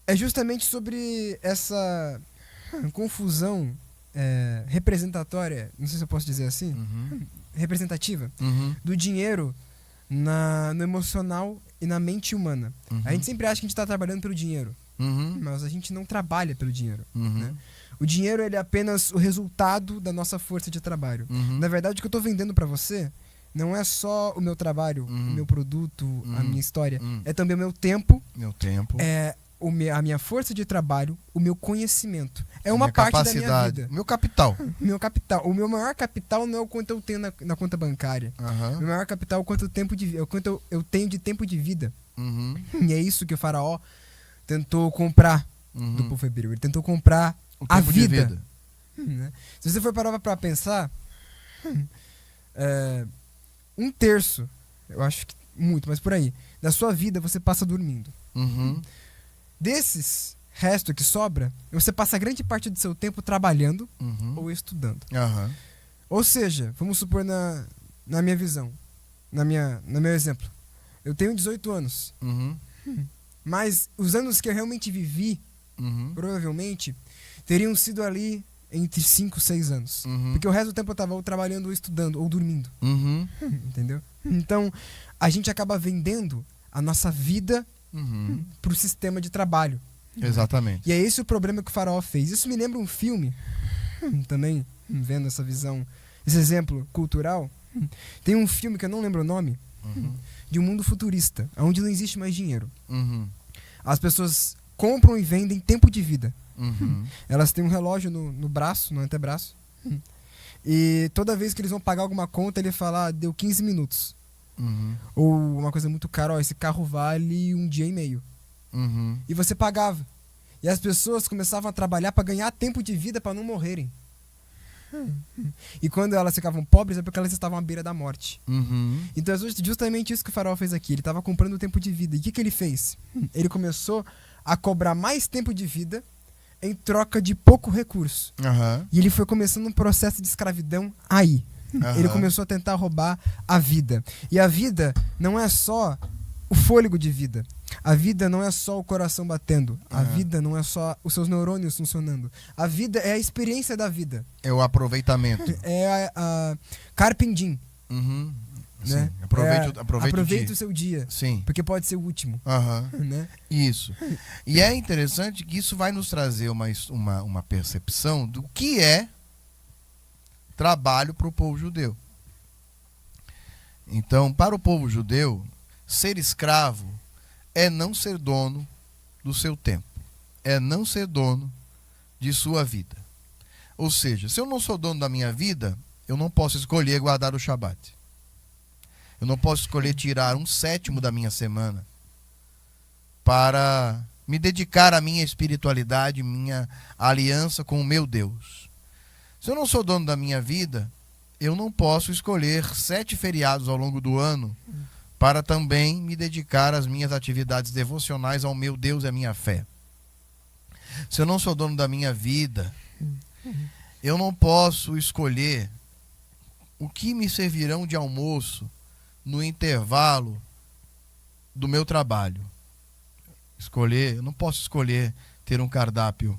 é justamente sobre essa confusão representatória, não sei se eu posso dizer assim, representativa, do dinheiro no emocional e na mente humana. A gente sempre acha que a gente está trabalhando pelo dinheiro, mas a gente não trabalha pelo dinheiro. Né? O dinheiro ele é apenas o resultado da nossa força de trabalho. Na verdade, o que eu estou vendendo para você não é só o meu trabalho, o meu produto, a minha história. É também o meu tempo. a minha força de trabalho, o meu conhecimento. É uma minha parte da minha capacidade, vida. meu capital. Meu capital. O meu maior capital não é o quanto eu tenho na conta bancária. Aham. O meu maior capital é o quanto, eu tenho de tempo de vida. Uhum. E é isso que o faraó tentou comprar do Uhum. povo hebreu. Ele tentou comprar O a tempo de vida. Né? Se você for parar pra pensar, 1/3, eu acho que muito, mas por aí, da sua vida você passa dormindo. Uhum. Desses resto que sobra, você passa grande parte do seu tempo trabalhando Uhum. ou estudando. Aham. Ou seja, vamos supor na minha visão, no meu exemplo, eu tenho 18 anos, Uhum. mas os anos que eu realmente vivi, Uhum. provavelmente, teriam sido ali entre 5 e 6 anos. Uhum. Porque o resto do tempo eu estava ou trabalhando, ou estudando, ou dormindo. Uhum. Entendeu? Então, a gente acaba vendendo a nossa vida Uhum. pro sistema de trabalho. Exatamente. E é esse o problema que o faraó fez. Isso me lembra um filme, também, vendo essa visão, esse exemplo cultural. Tem um filme que eu não lembro o nome, Uhum. de um mundo futurista, onde não existe mais dinheiro. Uhum. As pessoas compram e vendem tempo de vida. Uhum. Elas têm um relógio no braço, no antebraço. E toda vez que eles vão pagar alguma conta, ele fala, deu 15 minutos. Uhum. Ou uma coisa muito cara, ó, esse carro vale 1 dia e meio. Uhum. E você pagava. E as pessoas começavam a trabalhar para ganhar tempo de vida para não morrerem. E quando elas ficavam pobres é porque elas estavam à beira da morte. Uhum. Então é justamente isso que o faraó fez aqui. Ele estava comprando tempo de vida. E o que ele fez? Ele começou a cobrar mais tempo de vida em troca de pouco recurso. Aham. E ele foi começando um processo de escravidão aí. Aham. Ele começou a tentar roubar a vida. E a vida não é só o fôlego de vida. A vida não é só o coração batendo. A Aham. vida não é só os seus neurônios funcionando. A vida é a experiência da vida. É o aproveitamento. É a carpe diem, Uhum. né? Sim. Aproveite, É aproveite, o dia. o seu dia, Sim. porque pode ser o último, Aham. né? Isso. E é interessante que isso vai nos trazer uma percepção do que é trabalho para o povo judeu. Então, para o povo judeu, ser escravo é não ser dono do seu tempo. É não ser dono de sua vida. Ou seja, se eu não sou dono da minha vida, eu não posso escolher guardar o Shabat. Eu não posso escolher tirar 1/7 da minha semana para me dedicar à minha espiritualidade, minha aliança com o meu Deus. Se eu não sou dono da minha vida, eu não posso escolher 7 feriados ao longo do ano para também me dedicar às minhas atividades devocionais ao meu Deus e à minha fé. Se eu não sou dono da minha vida, eu não posso escolher o que me servirão de almoço no intervalo do meu trabalho. Eu não posso escolher ter um cardápio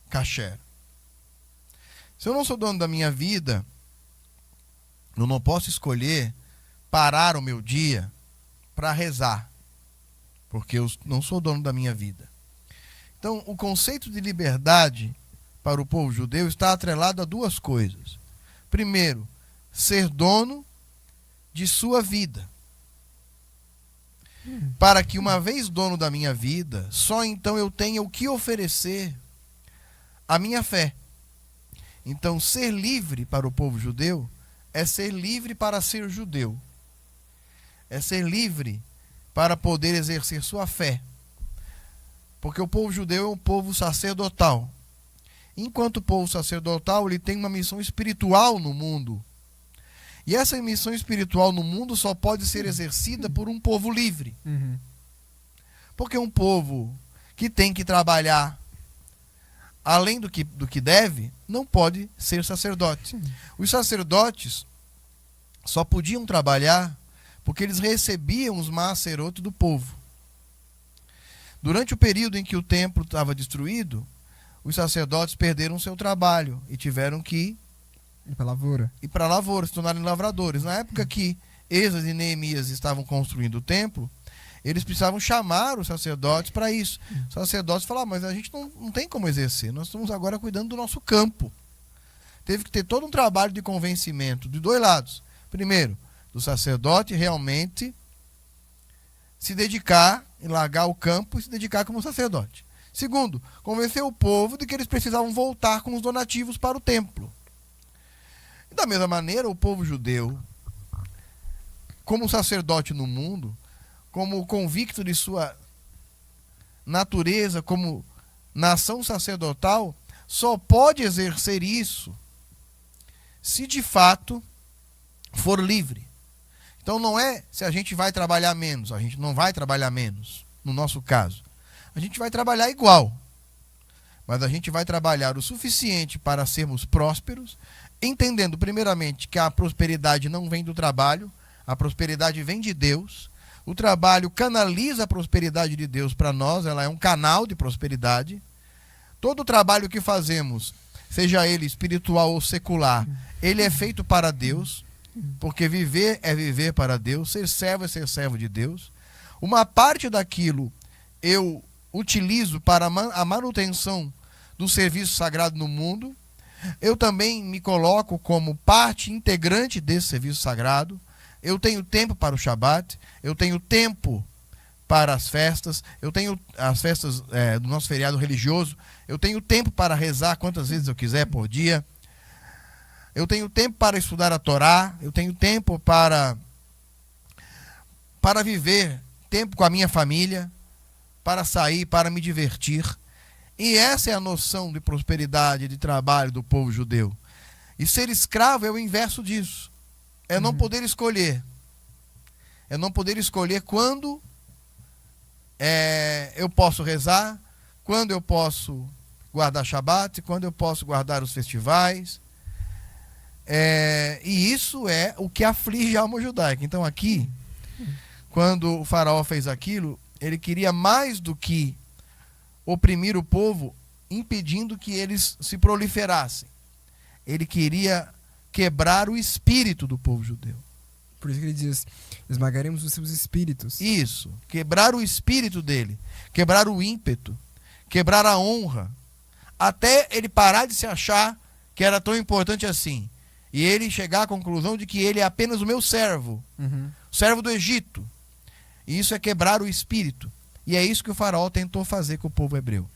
kasher. Se eu não sou dono da minha vida, eu não posso escolher parar o meu dia para rezar, porque eu não sou dono da minha vida. Então, o conceito de liberdade para o povo judeu está atrelado a 2 coisas. Primeiro, ser dono de sua vida. Para que, uma vez dono da minha vida, só então eu tenha o que oferecer à minha fé. Então, ser livre para o povo judeu é ser livre para ser judeu. É ser livre para poder exercer sua fé. Porque o povo judeu é um povo sacerdotal. Enquanto povo sacerdotal, ele tem uma missão espiritual no mundo. E essa missão espiritual no mundo só pode ser exercida por um povo livre. Porque um povo que tem que trabalhar além do que deve, não pode ser sacerdote. Os sacerdotes só podiam trabalhar porque eles recebiam os macerotes do povo. Durante o período em que o templo estava destruído, os sacerdotes perderam seu trabalho e tiveram que Ir pra lavoura. ir para a lavoura, se tornarem lavradores. Na época que Esdras e Neemias estavam construindo o templo, eles precisavam chamar os sacerdotes para isso. Os sacerdotes falaram, mas a gente não tem como exercer, nós estamos agora cuidando do nosso campo. Teve que ter todo um trabalho de convencimento de 2 lados. Primeiro, do sacerdote realmente se dedicar e largar o campo e se dedicar como sacerdote. Segundo, convencer o povo de que eles precisavam voltar com os donativos para o templo. E da mesma maneira, o povo judeu, como sacerdote no mundo, como convicto de sua natureza como nação sacerdotal, só pode exercer isso se de fato for livre. Então não é se a gente vai trabalhar menos, a gente não vai trabalhar menos, no nosso caso. A gente vai trabalhar igual, mas a gente vai trabalhar o suficiente para sermos prósperos, entendendo primeiramente que a prosperidade não vem do trabalho, a prosperidade vem de Deus. O trabalho canaliza a prosperidade de Deus para nós, ela é um canal de prosperidade. Todo o trabalho que fazemos, seja ele espiritual ou secular, ele é feito para Deus, porque viver é viver para Deus, ser servo é ser servo de Deus. Uma parte daquilo eu utilizo para a manutenção do serviço sagrado no mundo. Eu também me coloco como parte integrante desse serviço sagrado. Eu tenho tempo para o Shabat, eu tenho tempo para as festas, eu tenho as festas do nosso feriado religioso, eu tenho tempo para rezar quantas vezes eu quiser por dia, eu tenho tempo para estudar a Torá, eu tenho tempo para viver tempo com a minha família, para sair, para me divertir. E essa é a noção de prosperidade, de trabalho do povo judeu. E ser escravo é o inverso disso. É não poder escolher. É não poder escolher quando eu posso rezar, quando eu posso guardar Shabat, quando eu posso guardar os festivais. E isso é o que aflige a alma judaica. Então aqui, quando o faraó fez aquilo, ele queria mais do que oprimir o povo, impedindo que eles se proliferassem. Ele queria quebrar o espírito do povo judeu. Por isso que ele diz, esmagaremos os seus espíritos. Isso, quebrar o espírito dele, quebrar o ímpeto, quebrar a honra, até ele parar de se achar que era tão importante assim. E ele chegar à conclusão de que ele é apenas o meu servo, servo do Egito. E isso é quebrar o espírito. E é isso que o faraó tentou fazer com o povo hebreu.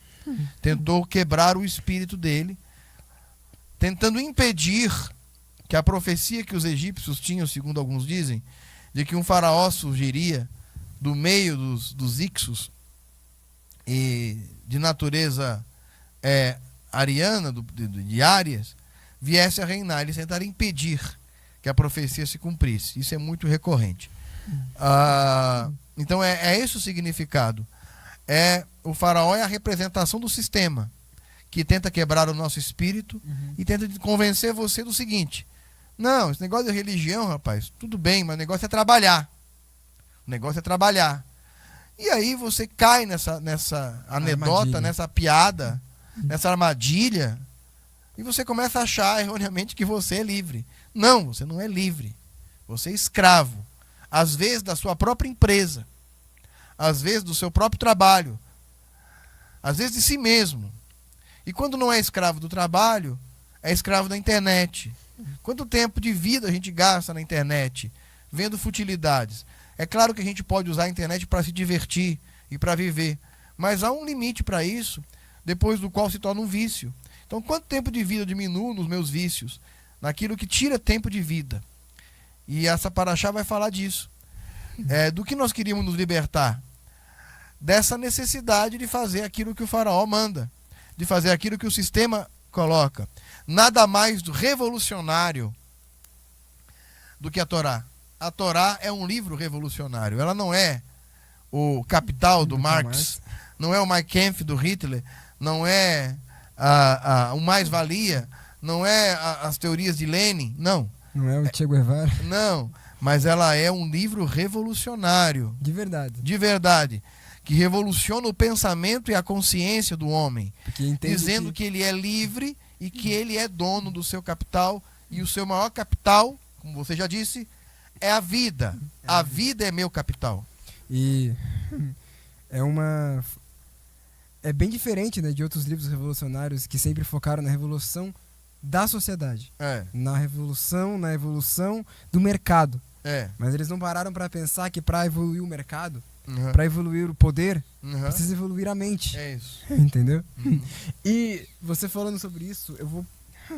Tentou quebrar o espírito dele, tentando impedir que a profecia que os egípcios tinham, segundo alguns dizem, de que um faraó surgiria do meio dos Ixos e de natureza ariana, de Áries, viesse a reinar. Eles tentaram impedir que a profecia se cumprisse. Isso é muito recorrente. Então é esse o significado. O faraó é a representação do sistema que tenta quebrar o nosso espírito e tenta convencer você do seguinte: não, esse negócio de religião, rapaz, tudo bem, mas o negócio é trabalhar. O negócio é trabalhar. E aí você cai nessa anedota, nessa piada, nessa armadilha, e você começa a achar erroneamente que você é livre. Não, você não é livre. Você é escravo. Às vezes da sua própria empresa, às vezes do seu próprio trabalho, às vezes de si mesmo. E quando não é escravo do trabalho, é escravo da internet. Quanto tempo de vida a gente gasta na internet, vendo futilidades? É claro que a gente pode usar a internet para se divertir e para viver, mas há um limite para isso, depois do qual se torna um vício. Então, quanto tempo de vida eu diminuo nos meus vícios? Naquilo que tira tempo de vida. E essa paraxá vai falar disso. Do que nós queríamos nos libertar? Dessa necessidade de fazer aquilo que o faraó manda, de fazer aquilo que o sistema coloca. Nada mais revolucionário do que a Torá. A Torá é um livro revolucionário. Ela não é o Capital do Marx, não é o Mein Kampf do Hitler, não é o Mais-Valia, não é as teorias de Lenin, não. Não é o Che Guevara. Não, mas ela é um livro revolucionário. De verdade. De verdade. Que revoluciona o pensamento e a consciência do homem. Dizendo que ele é livre e que ele é dono do seu capital. E o seu maior capital, como você já disse, é a vida. A vida é meu capital. E é bem diferente, né, de outros livros revolucionários que sempre focaram na revolução da sociedade. Na evolução do mercado. Mas eles não pararam para pensar que para evoluir o mercado Uhum. Para evoluir o poder, Uhum. precisa evoluir a mente. É isso. Entendeu? Uhum. E você falando sobre isso, eu vou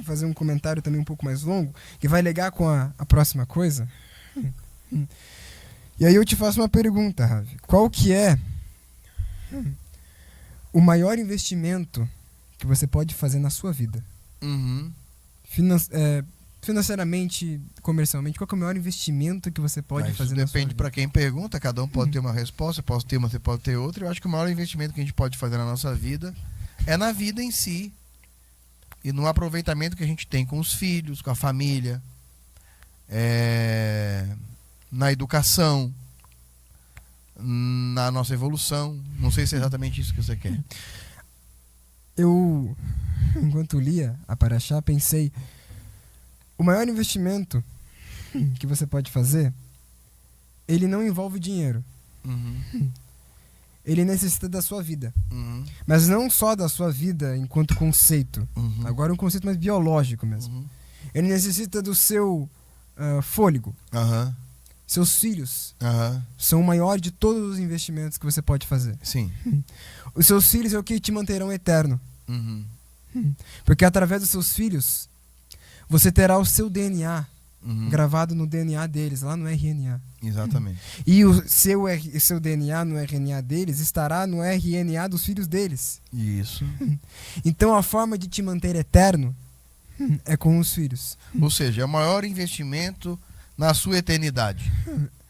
fazer um comentário também um pouco mais longo, que vai ligar com a próxima coisa. E aí eu te faço uma pergunta, Ravi. Qual que é o maior investimento que você pode fazer na sua vida? Uhum. Financeiramente, comercialmente, qual que é o maior investimento que você pode Mas fazer isso na sua depende vida? para quem pergunta, cada um pode ter uma resposta, eu posso ter uma, você pode ter outra. Eu acho que o maior investimento que a gente pode fazer na nossa vida é na vida em si e no aproveitamento que a gente tem com os filhos, com a família, na educação, na nossa evolução. Não sei se é exatamente isso que você quer. Eu, enquanto lia a Paraxá, pensei, o maior investimento que você pode fazer, ele não envolve dinheiro. Uhum. Ele necessita da sua vida. Uhum. Mas não só da sua vida enquanto conceito. Uhum. Agora um conceito mais biológico mesmo. Uhum. Ele necessita do seu fôlego. Aham. Seus filhos Aham. são o maior de todos os investimentos que você pode fazer. Sim. Os seus filhos é o que te manterão eterno. Uhum. Porque através dos seus filhos, você terá o seu DNA Uhum. gravado no DNA deles, lá no RNA. Exatamente. E o seu DNA no RNA deles estará no RNA dos filhos deles. Isso. Então a forma de te manter eterno é com os filhos. Ou seja, é o maior investimento na sua eternidade.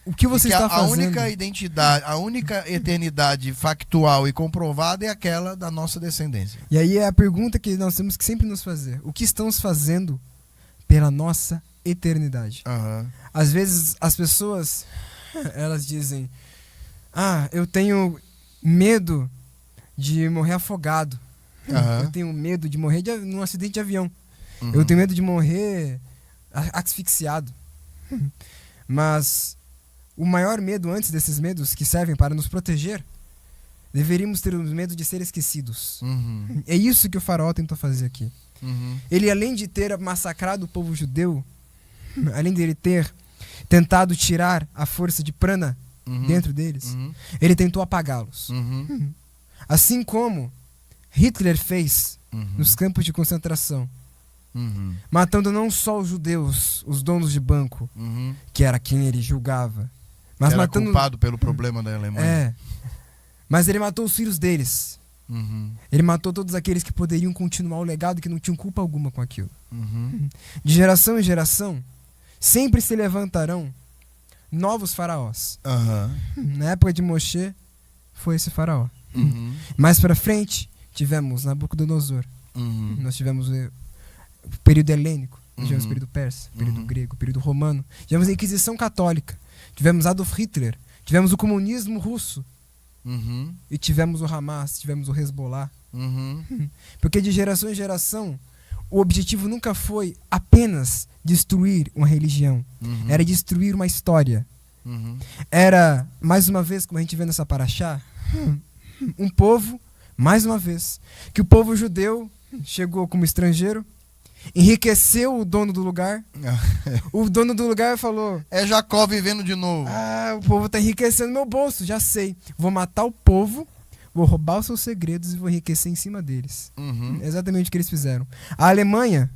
O que você Porque está a fazendo? única identidade, a única eternidade factual e comprovada é aquela da nossa descendência. E aí é a pergunta que nós temos que sempre nos fazer. O que estamos fazendo pela nossa eternidade? Aham. Às vezes as pessoas, elas dizem, eu tenho medo de morrer afogado. Aham. Eu tenho medo de morrer num acidente de avião. Uhum. Eu tenho medo de morrer asfixiado. Mas o maior medo antes desses medos que servem para nos proteger, deveríamos ter o medo de ser esquecidos. Uhum. É isso que o faraó tentou fazer aqui. Uhum. Ele, além de ter massacrado o povo judeu, além de ele ter tentado tirar a força de prana Uhum. dentro deles, Uhum. ele tentou apagá-los. Uhum. Assim como Hitler fez Uhum. nos campos de concentração, Uhum. matando não só os judeus, os donos de banco, Uhum. que era quem ele julgava, mas Era matando... culpado pelo problema da Alemanha. Mas ele matou os filhos deles. Uhum. Ele matou todos aqueles que poderiam continuar o legado, que não tinham culpa alguma com aquilo. Uhum. De geração em geração, sempre se levantarão novos faraós. Aham. Na época de Moshe, foi esse faraó. Uhum. Mais pra frente, tivemos Nabucodonosor. Uhum. Nós tivemos o período helênico, nós tivemos o Uhum. período persa, o período Uhum. grego, o período romano. Tivemos a Inquisição Católica. Tivemos Adolf Hitler. Tivemos o comunismo russo. Uhum. E tivemos o Hamas, tivemos o Hezbollah. Uhum. Porque de geração em geração, o objetivo nunca foi apenas destruir uma religião. Uhum. Era destruir uma história. Uhum. Era, mais uma vez, como a gente vê nessa paraxá, um povo, mais uma vez, que o povo judeu chegou como estrangeiro, enriqueceu o dono do lugar. O dono do lugar falou: É Jacó vivendo de novo. o povo está enriquecendo meu bolso, já sei. Vou matar o povo, vou roubar os seus segredos e vou enriquecer em cima deles. Uhum. Exatamente o que eles fizeram. A Alemanha,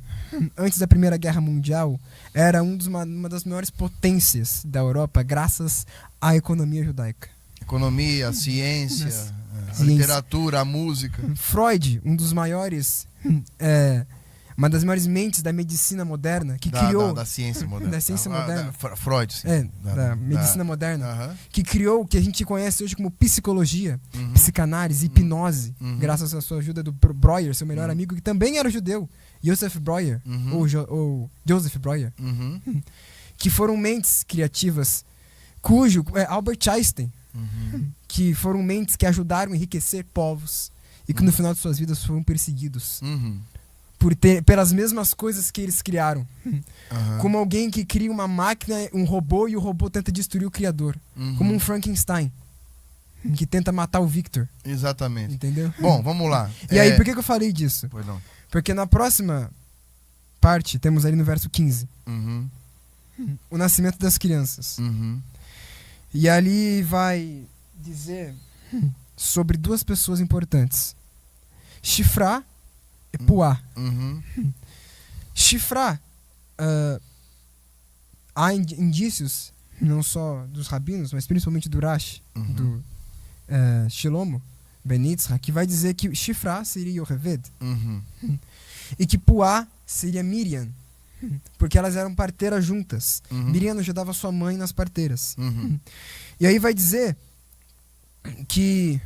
antes da Primeira Guerra Mundial, era uma das maiores potências da Europa, graças à economia judaica. Economia, ciência, a Ciência. literatura, a música. Freud, uma das maiores mentes da medicina moderna, que Da- criou... da ciência moderna. Da ciência moderna. Freud, sim. Da medicina moderna, Aham. que criou o que a gente conhece hoje como psicologia, Uhum. psicanálise, hipnose, Uhum. graças à sua ajuda do Breuer, seu melhor amigo, que também era judeu, Joseph Breuer, Uhum. ou Joseph Breuer, Uhum. que foram mentes criativas, Albert Einstein, Uhum. que foram mentes que ajudaram a enriquecer povos e que no final de suas vidas foram perseguidos Uhum. pelas mesmas coisas que eles criaram. Aham. Como alguém que cria uma máquina, um robô, e o robô tenta destruir o criador. Uhum. Como um Frankenstein, que tenta matar o Victor. Exatamente. Entendeu? Bom, vamos lá. E aí, por que eu falei disso? Pois não. Porque na próxima parte, temos ali no verso 15, Uhum. o nascimento das crianças. Uhum. E ali vai dizer sobre duas pessoas importantes. Shifra e Puá. Uhum. Shifra, há indícios, não só dos rabinos, mas principalmente do Rashi, do Shilomo Ben Yitzhak, que vai dizer que Shifra seria Yocheved Uhum. e que Puá seria Miriam, porque elas eram parteiras juntas. Uhum. Miriam ajudava sua mãe nas parteiras. Uhum. E aí vai dizer que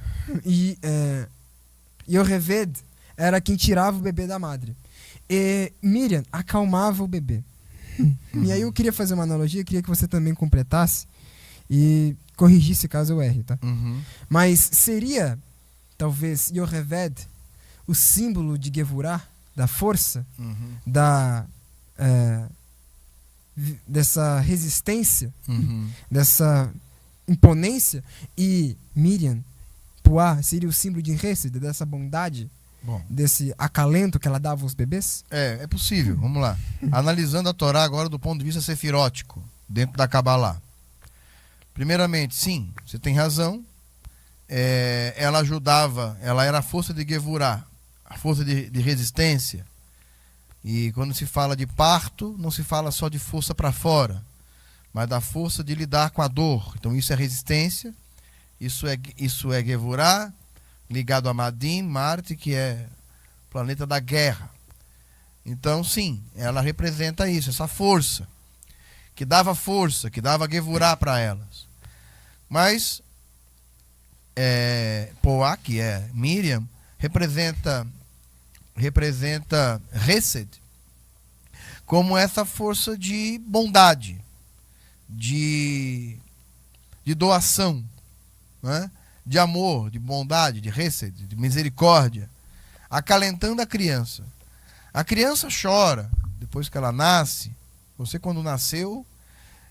Yocheved era quem tirava o bebê da madre. E Miriam acalmava o bebê. E aí eu queria fazer uma analogia, queria que você também completasse e corrigisse caso eu erre, tá? Uhum. Mas seria, talvez, Yocheved o símbolo de Gevurah, da força, Uhum. dessa resistência, Uhum. dessa imponência, e Miriam, Puá, seria o símbolo de Hesed, dessa bondade, Bom, desse acalento que ela dava aos bebês? é possível. Vamos lá. Analisando a Torá agora do ponto de vista sefirótico, dentro da Kabbalah. Primeiramente, sim, você tem razão. Ela ajudava, ela era a força de Gevurah, a força de resistência. E quando se fala de parto, não se fala só de força para fora, mas da força de lidar com a dor. Então isso é resistência, isso é Gevurah, ligado a Madin, Marte, que é o planeta da guerra. Então, sim, ela representa isso, essa força, que dava Gevurah para elas. Mas Poá, que é Miriam, representa Hesed como essa força de bondade, de doação, né? De amor, de bondade, de Hesed, de misericórdia, acalentando a criança. A criança chora depois que ela nasce. Você, quando nasceu,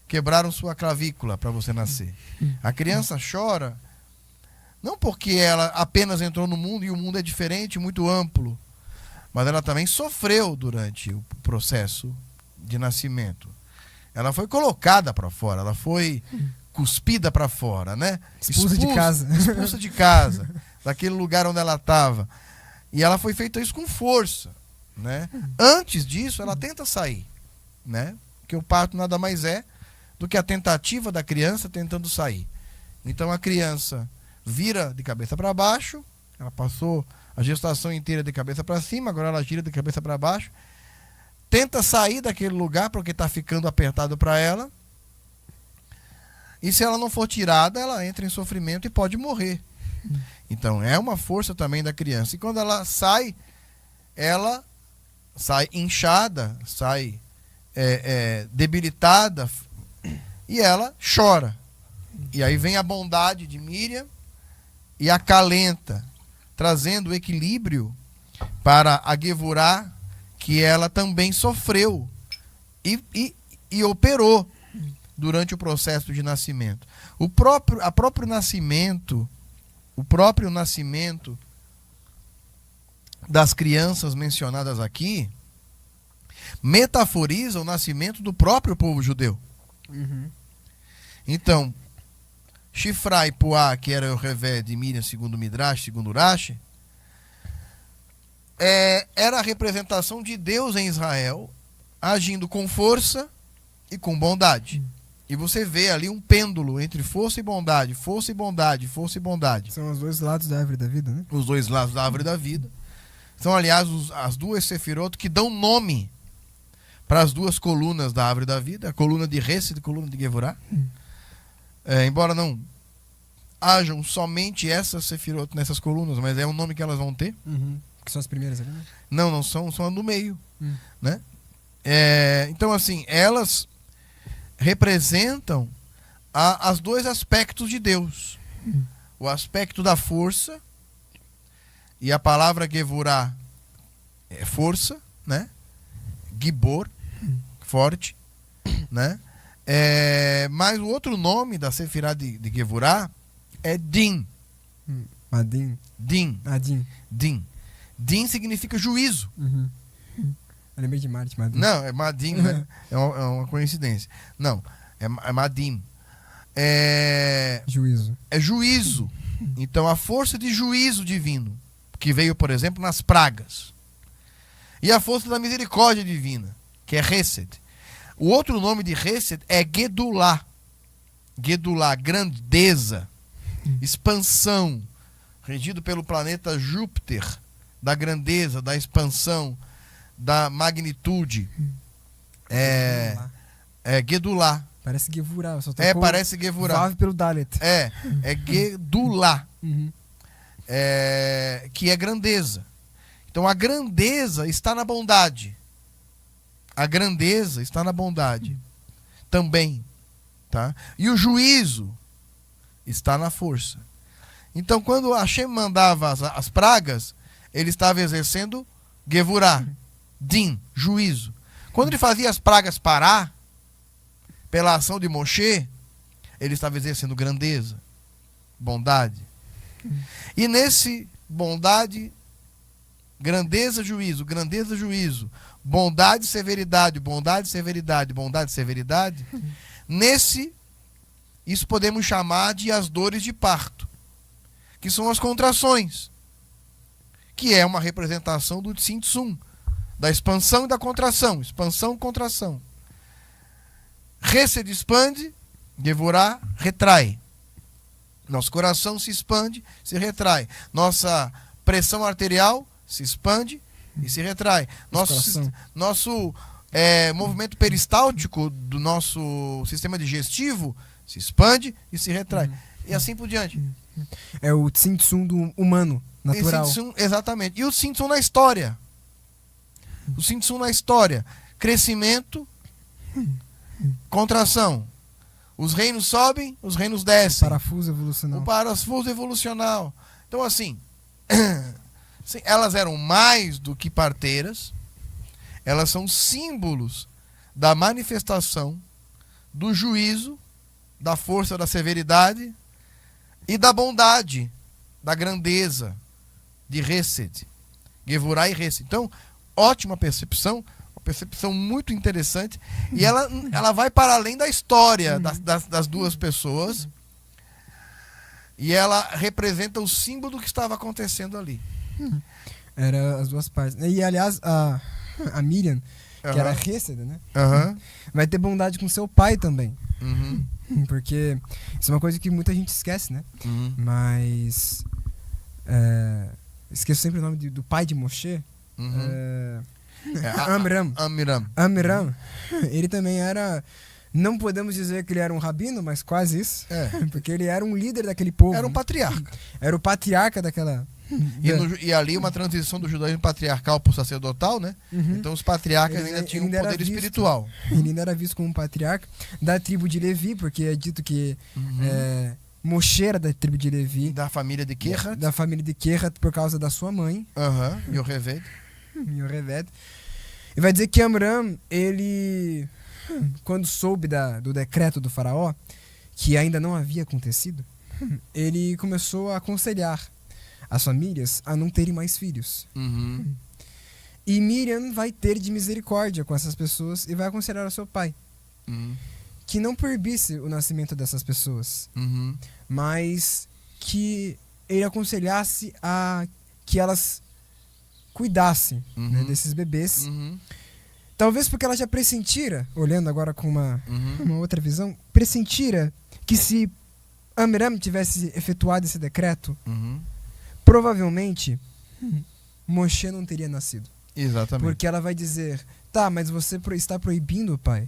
quebraram sua clavícula para você nascer. A criança chora não porque ela apenas entrou no mundo e o mundo é diferente, muito amplo, mas ela também sofreu durante o processo de nascimento. Ela foi colocada para fora, ela foi cuspida para fora, né? Expulsa de casa, daquele lugar onde ela estava. E ela foi feita isso com força, né? Antes disso, ela tenta sair, né? Porque o parto nada mais é do que a tentativa da criança tentando sair. Então a criança vira de cabeça para baixo, ela passou a gestação inteira de cabeça para cima, agora ela gira de cabeça para baixo, tenta sair daquele lugar porque está ficando apertado para ela. E se ela não for tirada, ela entra em sofrimento e pode morrer. Então é uma força também da criança. E quando ela sai inchada, sai debilitada e ela chora. E aí vem a bondade de Miriam e acalenta, trazendo equilíbrio para a Gevurah, que ela também sofreu e operou durante o processo de nascimento. O próprio nascimento das crianças mencionadas aqui metaforiza o nascimento do próprio povo judeu. Uhum. Então, Shifra e Puá, que era o Revé de Miriam, segundo o Midrash, segundo o Rashi, era a representação de Deus em Israel, agindo com força e com bondade. E você vê ali um pêndulo entre força e bondade, força e bondade, força e bondade. São os dois lados da árvore da vida, né? Os dois lados da árvore da vida. São, aliás, as duas sefirot que dão nome para as duas colunas da árvore da vida, a coluna de Hesed e a coluna de Gevurah. Embora não hajam somente essas sefirot nessas colunas, mas é o nome que elas vão ter. Uhum. Que são as primeiras ali, né? Não são a do meio. Né? Então, assim, elas representam os dois aspectos de Deus. O aspecto da força, e a palavra Gevurah é força, né? Gibor, forte, né? Mas o outro nome da Sefirah de Gevurah é Din. Madin. Din. Adin. Din. Din significa juízo. Uhum. Eu lembrei de Marte, Madin. Não, é Madim, né? É uma coincidência. Não, é Madim. Juízo. é juízo. Então, a força de juízo divino, que veio, por exemplo, nas pragas. E a força da misericórdia divina, que é Hesed. O outro nome de Hesed é Gedulá. Gedulá, grandeza, expansão, regido pelo planeta Júpiter, da grandeza, da expansão, da magnitude. É Gedulá. Parece Gevurah. Só Parece Gevurah. Vav pelo Dalet. É Gedulá, Uhum. que é grandeza. Então a grandeza está na bondade. A grandeza está na bondade também, tá? E o juízo está na força. Então quando Hashem mandava as pragas, ele estava exercendo Gevurah, Din, juízo. Quando ele fazia as pragas parar, pela ação de Moshe, ele estava exercendo grandeza, bondade. E nesse bondade, grandeza, juízo, bondade, severidade, bondade, severidade, bondade, severidade, isso podemos chamar de as dores de parto, que são as contrações, que é uma representação do Tzimtzum, da expansão e da contração, expansão e contração. Hesed expande, Gevurah retrai. Nosso coração se expande, se retrai. Nossa pressão arterial se expande e se retrai. Nosso movimento peristáltico do nosso sistema digestivo se expande e se retrai. E assim por diante. É o Tzimtzum do humano, natural. Exatamente. E o Tzimtzum na história. O Tzimtzum na história. Crescimento, contração. Os reinos sobem, os reinos descem. Parafuso evolucional. O parafuso evolucional. Então, assim, elas eram mais do que parteiras. Elas são símbolos da manifestação do juízo, da força da severidade e da bondade, da grandeza de Hesed. Gevurah e Hesed. Então, ótima percepção. Percepção muito interessante, e ela vai para além da história das duas pessoas, e ela representa o símbolo do que estava acontecendo ali. Era as duas partes. E aliás, a Miriam, que era Hesed, né? Vai ter bondade com seu pai também. Porque isso é uma coisa que muita gente esquece, né? Mas esqueço sempre o nome do pai de Moshe. Amiram. Ele também era, não podemos dizer que ele era um rabino, mas quase isso, porque ele era um líder daquele povo. Era um patriarca. Era o patriarca daquela... E ali uma transição do judaísmo patriarcal para o sacerdotal, né? Então os patriarcas ainda tinham um poder espiritual. Ele ainda era visto como um patriarca da tribo de Levi, porque é dito que Moshe era da tribo de Levi. Da família de Kehat. Da família de Kehat por causa da sua mãe. Yocheved. E vai dizer que Amram, ele, quando soube do decreto do faraó, que ainda não havia acontecido, ele começou a aconselhar as famílias a não terem mais filhos. E Miriam vai ter de misericórdia com essas pessoas e vai aconselhar ao seu pai que não proibisse o nascimento dessas pessoas, mas que ele aconselhasse a que elas cuidasse desses bebês. Talvez porque ela já pressentira, olhando agora com uma outra visão, pressentira que se Amram tivesse efetuado esse decreto, provavelmente Moshe não teria nascido. Exatamente. Porque ela vai dizer, tá, mas você está proibindo, pai,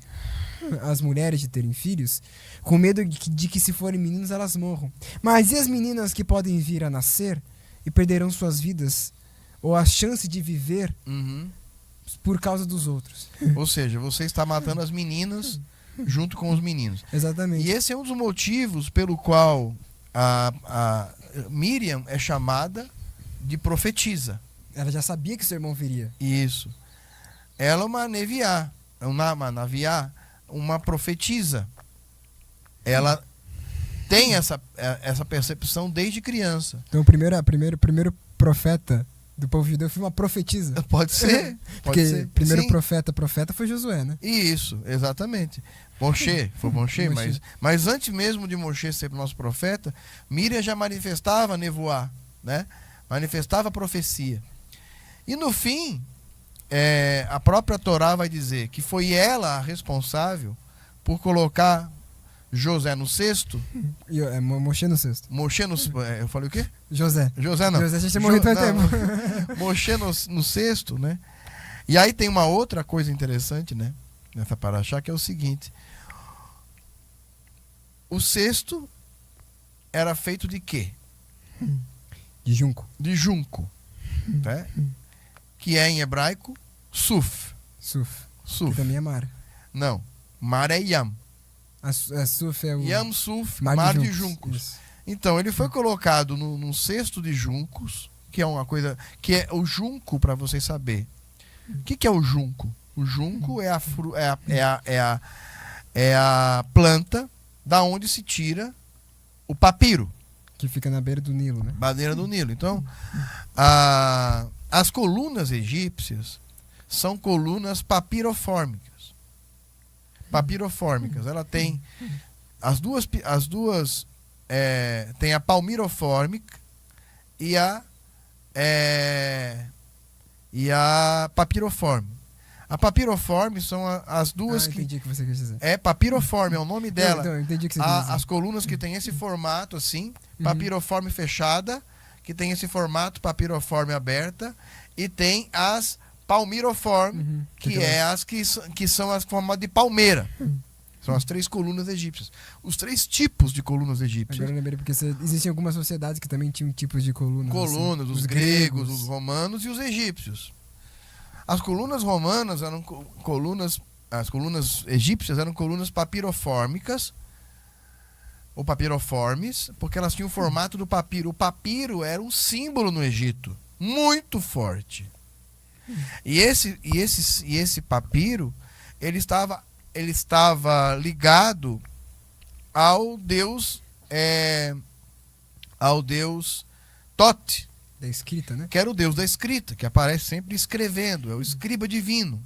as mulheres de terem filhos, com medo de que se forem meninos elas morram. Mas e as meninas que podem vir a nascer e perderão suas vidas ou a chance de viver por causa dos outros? Ou seja, você está matando as meninas junto com os meninos. Exatamente. E esse é um dos motivos pelo qual a Miriam é chamada de profetisa. Ela já sabia que seu irmão viria. Isso. Ela é uma neviá, uma naviá, uma profetisa. Ela tem essa percepção desde criança. Então o primeiro profeta do povo judeu foi uma profetisa. Pode ser. Pode Porque ser. primeiro Sim. profeta foi Josué, né? Isso, exatamente. Moshe, foi Moshe, Moshe. mas antes mesmo de Moshe ser nosso profeta, Miriam já manifestava nevoar, né? Manifestava profecia. E no fim, a própria Torá vai dizer que foi ela a responsável por colocar José no cesto. E Moshe no sexto. Moshe no... eu falei o quê? José. José não. José já tinha morrido faz tempo. Moshe no cesto, né? E aí tem uma outra coisa interessante, né? Nessa paraxá, que é o seguinte. O cesto era feito de quê? De junco. De junco, né? Que é em hebraico suf. Suf. Suf. Que também é mar. Não, mar é yam. A Suf é o... Yam suf, mar de juncos. Isso. Então ele foi colocado num cesto de juncos, que é uma coisa, que é o junco, para vocês saber. O que é o junco? O junco é a planta da onde se tira o papiro. Que fica na beira do Nilo, né? Madeira do Nilo. Então, as colunas egípcias são colunas papirofórmicas. Papirofórmicas. Ela tem as duas tem a palmirofórmica e a papirofórmica. A papirofórmica são as duas que... entendi o que você quer dizer. Papirofórmica é o nome dela. Então, eu entendi o que você quer dizer. As colunas que tem esse formato assim, papirofórmica fechada, que tem esse formato papirofórmica aberta, e tem as palmirofórmicas, que é as que são as formas de palmeira. São as 3 colunas egípcias. Os 3 tipos de colunas egípcias. Agora eu lembrei, porque existem algumas sociedades que também tinham tipos de colunas. Colunas, assim. os gregos, os romanos e os egípcios. As colunas romanas eram colunas... As colunas egípcias eram colunas papirofórmicas, ou papiroformes, porque elas tinham o formato do papiro. O papiro era um símbolo no Egito, muito forte. E esse papiro, ele estava ligado ao deus Tote, Da escrita, né? que era o deus da escrita, que aparece sempre escrevendo, é o escriba divino.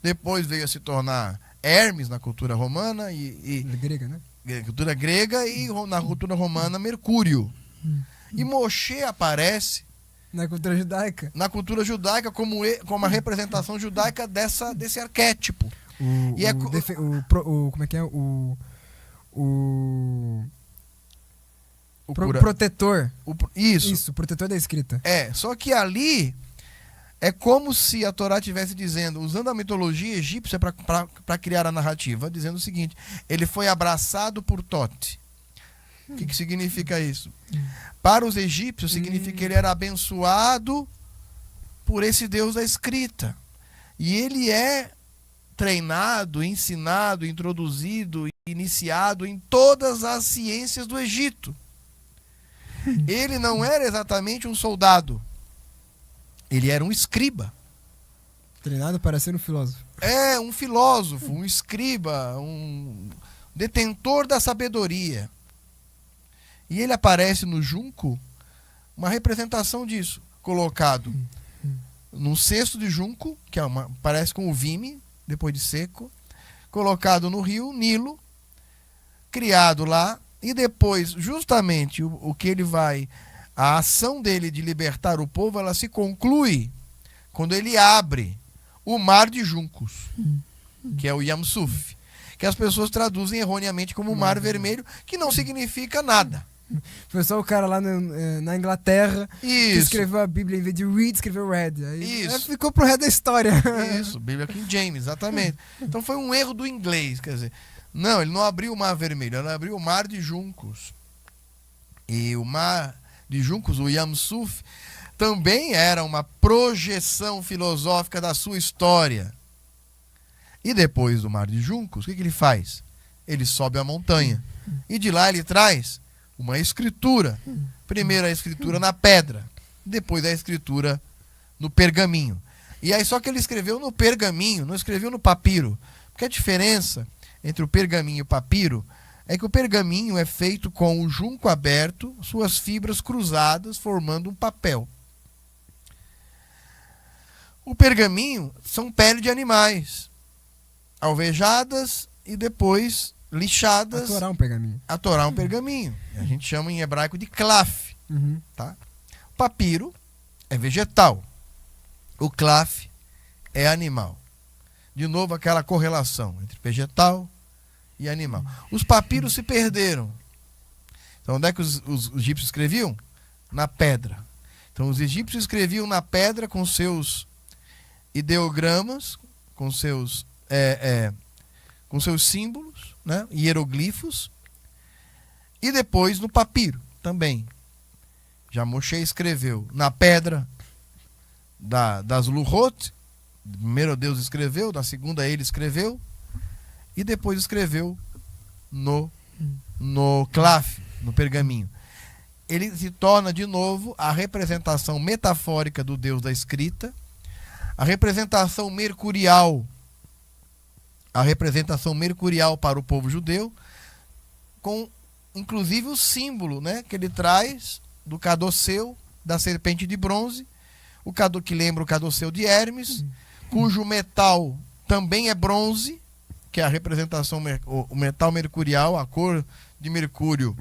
Depois veio a se tornar Hermes na cultura romana e Grega, né? cultura grega, e na cultura romana Mercúrio. E Moshe aparece Na cultura judaica. na cultura judaica como a representação judaica desse arquétipo. Como é que é? O Protetor. Isso. Isso, protetor da escrita. Só que ali é como se a Torá estivesse dizendo, usando a mitologia egípcia para criar a narrativa, dizendo o seguinte: ele foi abraçado por Tote. O que significa isso? Para os egípcios, significa que ele era abençoado por esse Deus da escrita. E ele é treinado, ensinado, introduzido, iniciado em todas as ciências do Egito. Ele não era exatamente um soldado. Ele era um escriba. Treinado para ser um filósofo. Um filósofo, um escriba, um detentor da sabedoria. E ele aparece no junco, uma representação disso, colocado num cesto de junco, que parece com o vime, depois de seco, colocado no rio Nilo, criado lá, e depois, justamente, o que ele vai... A ação dele de libertar o povo, ela se conclui quando ele abre o mar de juncos, que é o Yam Suf, que as pessoas traduzem erroneamente como mar vermelho, que não significa nada. Foi só o cara lá na Inglaterra que escreveu a Bíblia, em vez de read, escreveu read. Aí ficou pro resto da história. Isso, Bíblia King James, exatamente. Então foi um erro do inglês, quer dizer, não, ele não abriu o mar vermelho, ele abriu o mar de juncos. E o mar de juncos, o Yam Suf, também era uma projeção filosófica da sua história. E depois do mar de juncos, o que ele faz? Ele sobe a montanha. E de lá ele traz uma escritura. Primeiro a escritura na pedra, depois a escritura no pergaminho. E aí só que ele escreveu no pergaminho, não escreveu no papiro. Porque a diferença entre o pergaminho e o papiro é que o pergaminho é feito com o junco aberto, suas fibras cruzadas, formando um papel. O pergaminho são pele de animais, alvejadas e depois lixadas. Atorar um pergaminho. Atorar um pergaminho. A gente chama em hebraico de klaf. Uhum. Tá? O papiro é vegetal. O klaf é animal. De novo, aquela correlação entre vegetal e animal. Os papiros se perderam. Então, onde é que os egípcios escreviam? Na pedra. Então, os egípcios escreviam na pedra com seus ideogramas, com seus símbolos, né? Hieroglifos. E depois no papiro também. Já Moshe escreveu na pedra das Luhot. Primeiro Deus escreveu, na segunda ele escreveu. E depois escreveu no klaf, no pergaminho. Ele se torna de novo a representação metafórica do Deus da escrita, a representação mercurial para o povo judeu, com inclusive o símbolo, né, que ele traz do cadosseu, da serpente de bronze, que lembra o cadosseu de Hermes, cujo metal também é bronze, que é a representação, o metal mercurial, a cor de Mercúrio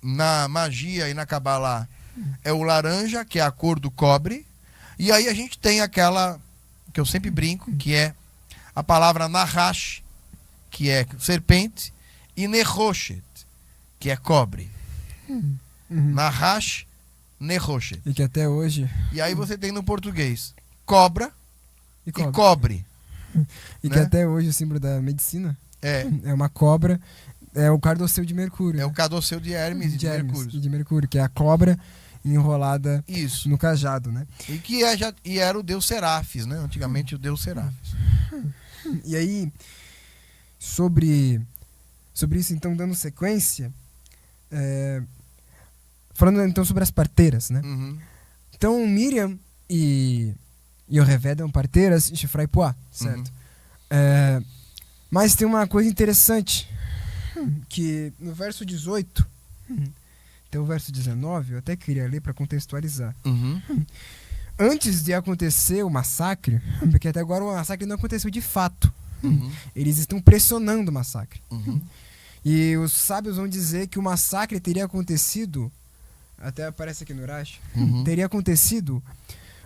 na magia e na Kabbalah é o laranja, que é a cor do cobre. E aí a gente tem aquela que eu sempre brinco, que é a palavra Nahash, que é serpente, e Nehoshet, que é cobre. Nahash, Nehoshet. E que até hoje... E aí você tem no português cobra E e cobre. E né? que até hoje o símbolo da medicina É uma cobra, é o cardosseu de Mercúrio. É o né? cadosseu de Hermes e de Mercúrio. E de Mercúrio, que é a cobra enrolada Isso. no cajado, né? E era o deus Serafes, né? Antigamente o deus Serafes. E aí, sobre isso, então, dando sequência, falando então sobre as parteiras, né? Uhum. Então, Miriam e Yoheved eram parteiras, Shifra e Puá, certo? Mas tem uma coisa interessante, que no verso 18, até o verso 19, eu até queria ler para contextualizar. Uhum. Antes de acontecer o massacre, porque até agora o massacre não aconteceu de fato, Uhum. eles estão pressionando o massacre. Uhum. E os sábios vão dizer que o massacre teria acontecido, até aparece aqui no Urash, Uhum. teria acontecido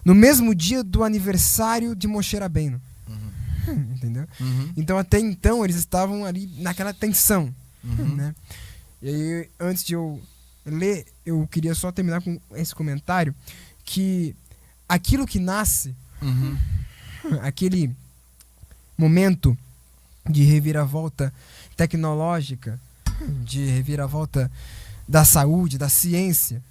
no mesmo dia do aniversário de Moshe Rabbeinu. Entendeu? Uhum. Então até então eles estavam ali naquela tensão. Uhum. Né? E aí, antes de eu ler, eu queria só terminar com esse comentário, que aquilo que nasce, Uhum. aquele momento de reviravolta tecnológica, de reviravolta da saúde, da ciência,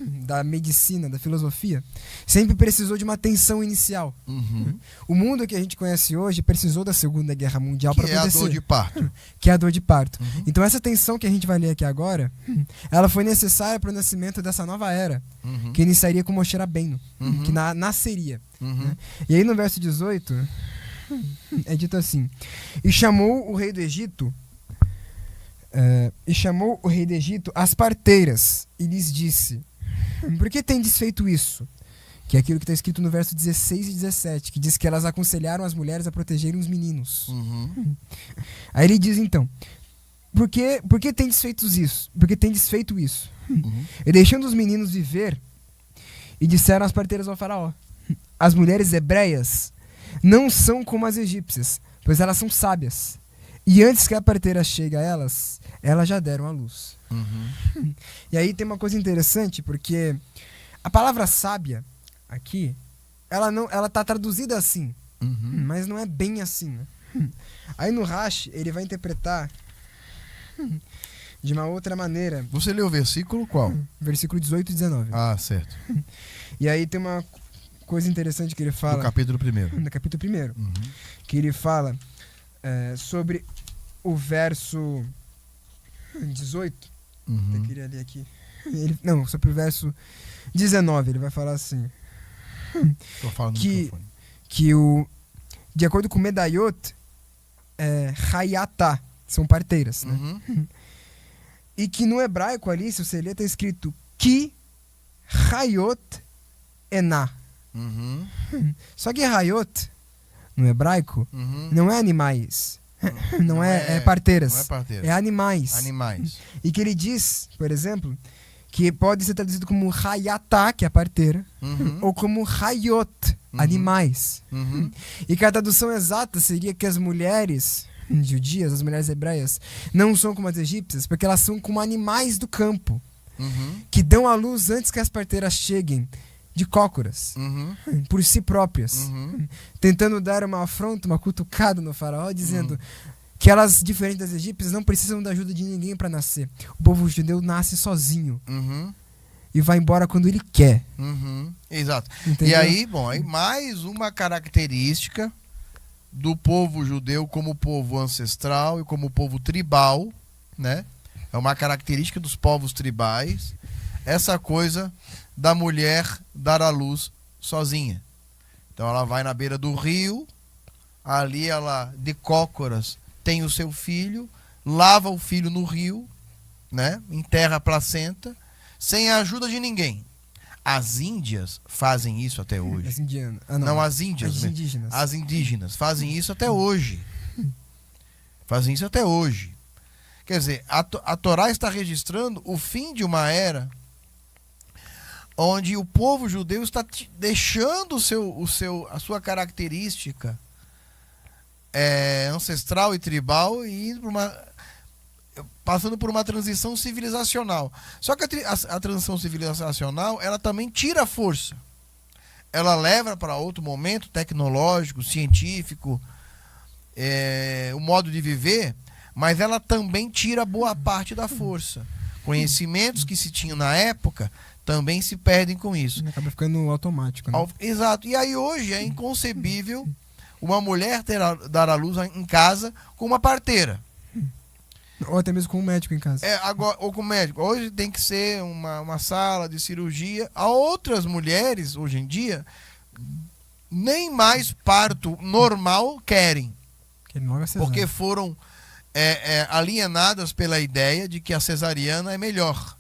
da medicina, da filosofia, sempre precisou de uma tensão inicial. Uhum. O mundo que a gente conhece hoje precisou da Segunda Guerra Mundial para Que é a acontecer. dor de parto. Que é a dor de parto. Uhum. Então essa tensão que a gente vai ler aqui agora, ela foi necessária para o nascimento dessa nova era, Uhum. que iniciaria com Moshe Rabbeinu, Uhum. que nasceria. Uhum. E aí no verso 18, é dito assim: E chamou o rei do Egito as parteiras e lhes disse: Por que tendes feito isso? Que é aquilo que está escrito no verso 16 e 17, que diz que elas aconselharam as mulheres a protegerem os meninos. Uhum. Aí ele diz então: Por que tendes feito isso? Por que tendes feito isso? Uhum. E deixando os meninos viver, e disseram as parteiras ao faraó: As mulheres hebreias não são como as egípcias, pois elas são sábias. E antes que a parteira chegue a elas já deram à luz. Uhum. E aí tem uma coisa interessante, porque a palavra sábia aqui, ela tá traduzida assim, Uhum. mas não é bem assim. Né? Aí no Rashi, ele vai interpretar de uma outra maneira. Você leu o versículo qual? Versículo 18 e 19. Ah, certo. E aí tem uma coisa interessante que ele fala. Do capítulo 1. No capítulo 1. Uhum. Que ele fala sobre o verso 18. Eu Uhum. queria ler aqui. Sobre o verso 19. Ele vai falar assim: Tô falando no Que- microfone. que de acordo com Medayot, Hayatá são parteiras. Né? Uhum. E que no hebraico ali, se você ler, está escrito Ki Hayot Ená. Uhum. Só que Hayot, no hebraico, Uhum. não é animais. Não é parteiras. Não é parteira. É animais. Animais. E que ele diz, por exemplo, que pode ser traduzido como Hayatá, que é a parteira, Uhum. ou como Hayot, Uhum. animais. Uhum. E que a tradução exata seria que as mulheres judias, as mulheres hebreias, não são como as egípcias, porque elas são como animais do campo, Uhum. que dão à luz antes que as parteiras cheguem, de cócoras, Uhum. por si próprias, Uhum. tentando dar uma afronta, uma cutucada no faraó, dizendo que elas, diferente das egípcias, não precisam da ajuda de ninguém para nascer. O povo judeu nasce sozinho Uhum. e vai embora quando ele quer. Uhum. Exato. Entendeu? E aí, bom, aí mais uma característica do povo judeu como povo ancestral e como povo tribal, né? É uma característica dos povos tribais, essa coisa da mulher dar à luz sozinha. Então ela vai na beira do rio, ali ela de cócoras tem o seu filho, lava o filho no rio, né? Enterra a placenta, sem a ajuda de ninguém. As índias fazem isso até hoje. As indianas. Não, as índias. As mesmo. indígenas. As indígenas fazem isso até hoje. Fazem isso até hoje. Quer dizer, a Torá está registrando o fim de uma era onde o povo judeu está deixando a sua característica ancestral e tribal e indo passando por uma transição civilizacional. Só que a transição civilizacional, ela também tira a força. Ela leva para outro momento tecnológico, científico, o modo de viver, mas ela também tira boa parte da força. Conhecimentos que se tinham na época também se perdem com isso. Acaba ficando automático, né? Exato. E aí hoje é inconcebível uma mulher dar à luz em casa com uma parteira. Ou até mesmo com um médico em casa. Agora, ou com médico. Hoje tem que ser uma sala de cirurgia. Há outras mulheres, hoje em dia, nem mais parto normal querem. Porque foram alienadas pela ideia de que a cesariana é melhor.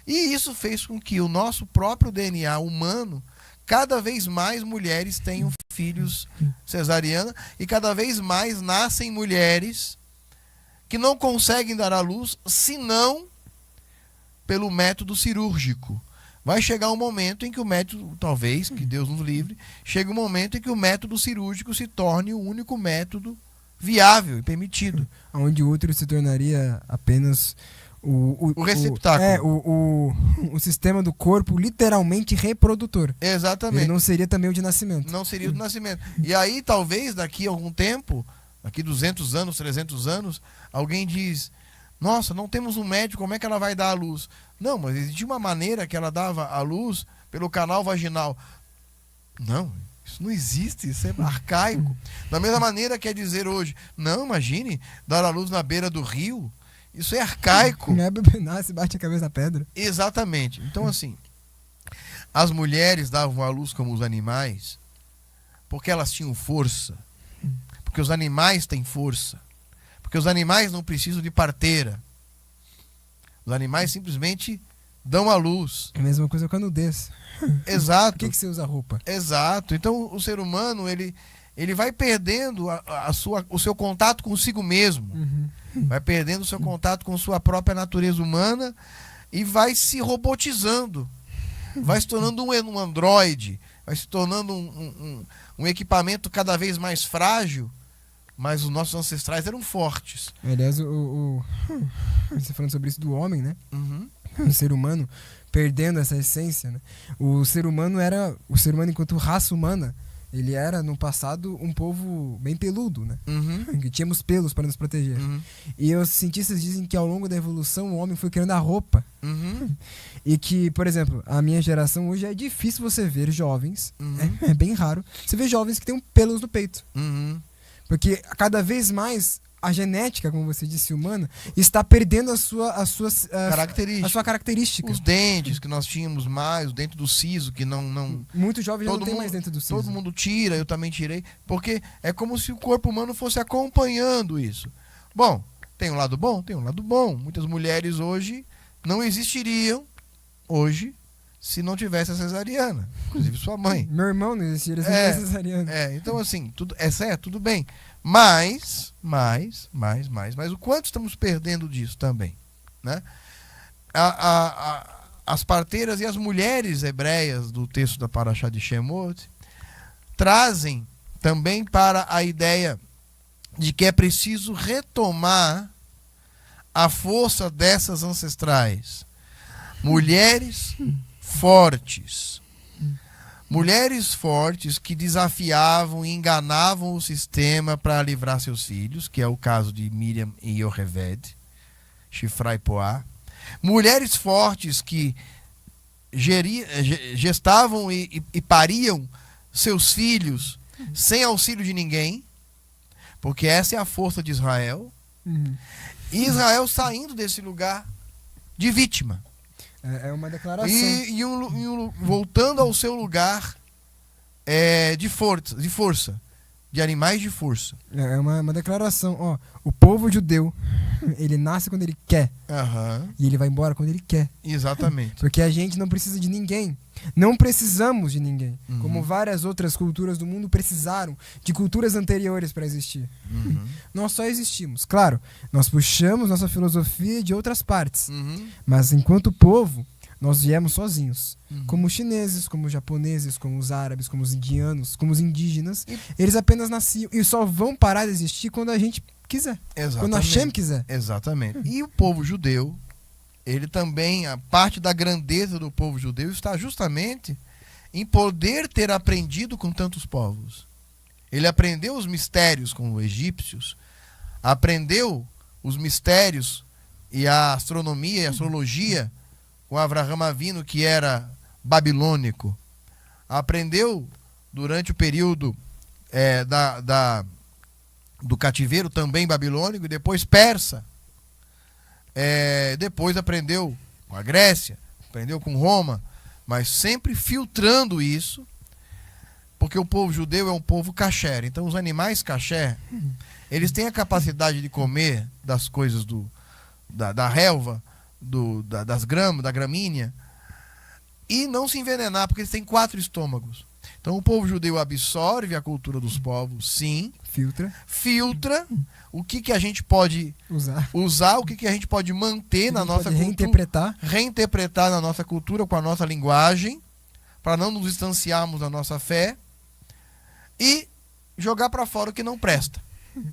E isso fez com que o nosso próprio DNA humano, cada vez mais mulheres tenham filhos cesariana e cada vez mais nascem mulheres que não conseguem dar à luz senão pelo método cirúrgico. Vai chegar um momento em que o método, talvez, que Deus nos livre, chega um momento em que o método cirúrgico se torne o único método viável e permitido. Onde o útero se tornaria apenas o receptáculo. O sistema do corpo literalmente reprodutor. Exatamente. Ele não seria também o de nascimento. Não seria o de nascimento. E aí, talvez, daqui a algum tempo, daqui 200 anos, 300 anos, alguém diz, nossa, não temos um médico, como é que ela vai dar à luz? Não, mas existia uma maneira que ela dava à luz pelo canal vaginal. Não, isso não existe, isso é arcaico. Da mesma maneira quer dizer hoje, não, imagine, dar à luz na beira do rio, isso é arcaico. Não é bebê nasce, bate a cabeça na pedra. Exatamente. Então, assim, as mulheres davam à luz como os animais, porque elas tinham força. Porque os animais têm força. Porque os animais não precisam de parteira. Os animais simplesmente dão à luz. É a mesma coisa com a nudez. Exato. Por que você usa roupa? Exato. Então o ser humano ele vai perdendo o seu contato consigo mesmo. Uhum. Vai perdendo o seu contato com sua própria natureza humana e vai se robotizando. Vai se tornando um androide. Vai se tornando um equipamento cada vez mais frágil. Mas os nossos ancestrais eram fortes. Aliás, você falando sobre isso do homem, né? Uhum. O ser humano perdendo essa essência, né? O ser humano enquanto raça humana, ele era no passado um povo bem peludo, né? Uhum. Que tínhamos pelos para nos proteger. Uhum. E os cientistas dizem que ao longo da evolução o homem foi criando a roupa. Uhum. E que, por exemplo, a minha geração hoje é difícil você ver jovens, Uhum. é bem raro, você vê jovens que têm pelos no peito. Uhum. Porque cada vez mais a genética, como você disse, humana, está perdendo a sua característica. Os dentes que nós tínhamos mais, o dente do siso, que não Muitos jovens já não têm mais dentro do siso. todo mundo tira, eu também tirei, porque é como se o corpo humano fosse acompanhando isso. Bom, tem um lado bom? Tem um lado bom. Muitas mulheres hoje não existiriam hoje se não tivesse a cesariana, inclusive sua mãe. Meu irmão não existia, ele é cesariano. Então assim, tudo é certo, tudo bem. Mas o quanto estamos perdendo disso também, né? As parteiras e as mulheres hebreias do texto da Parashá de Shemot trazem também para a ideia de que é preciso retomar a força dessas ancestrais. Mulheres fortes. Mulheres fortes que desafiavam e enganavam o sistema para livrar seus filhos, que é o caso de Miriam e Yocheved, Shifra e Poá. Mulheres fortes que gestavam e pariam seus filhos sem auxílio de ninguém, porque essa é a força de Israel. E Israel saindo desse lugar de vítima. É uma declaração. Voltando ao seu lugar de força, de animais de força. É uma declaração. Ó, o povo judeu, ele nasce quando ele quer. E ele vai embora quando ele quer. Exatamente. Porque a gente não precisa de ninguém. Não precisamos de ninguém. Como várias outras culturas do mundo precisaram de culturas anteriores para existir. Nós só existimos. Claro, nós puxamos nossa filosofia de outras partes. Mas enquanto povo, nós viemos sozinhos. Como os chineses, como os japoneses, como os árabes, como os indianos, como os indígenas. Eles apenas nasciam e só vão parar de existir quando a gente quiser. Exatamente. Quando a Hashem quiser. Exatamente. E o povo judeu, ele também, a parte da grandeza do povo judeu está justamente em poder ter aprendido com tantos povos. Ele aprendeu os mistérios com os egípcios, aprendeu os mistérios e a astronomia e a astrologia com Avraham Avinu, que era babilônico. Aprendeu durante o período do cativeiro, também babilônico, e depois persa. Depois aprendeu com a Grécia, aprendeu com Roma, mas sempre filtrando isso, porque o povo judeu é um povo kasher. Então os animais kasher, eles têm a capacidade de comer das coisas da relva, das gramas, da gramínea, e não se envenenar, porque eles têm 4 estômagos. Então o povo judeu absorve a cultura dos povos, sim. Filtra o que a gente pode usar, o que a gente pode manter na nossa cultura. Reinterpretar na nossa cultura, com a nossa linguagem, para não nos distanciarmos da nossa fé. E jogar para fora o que não presta,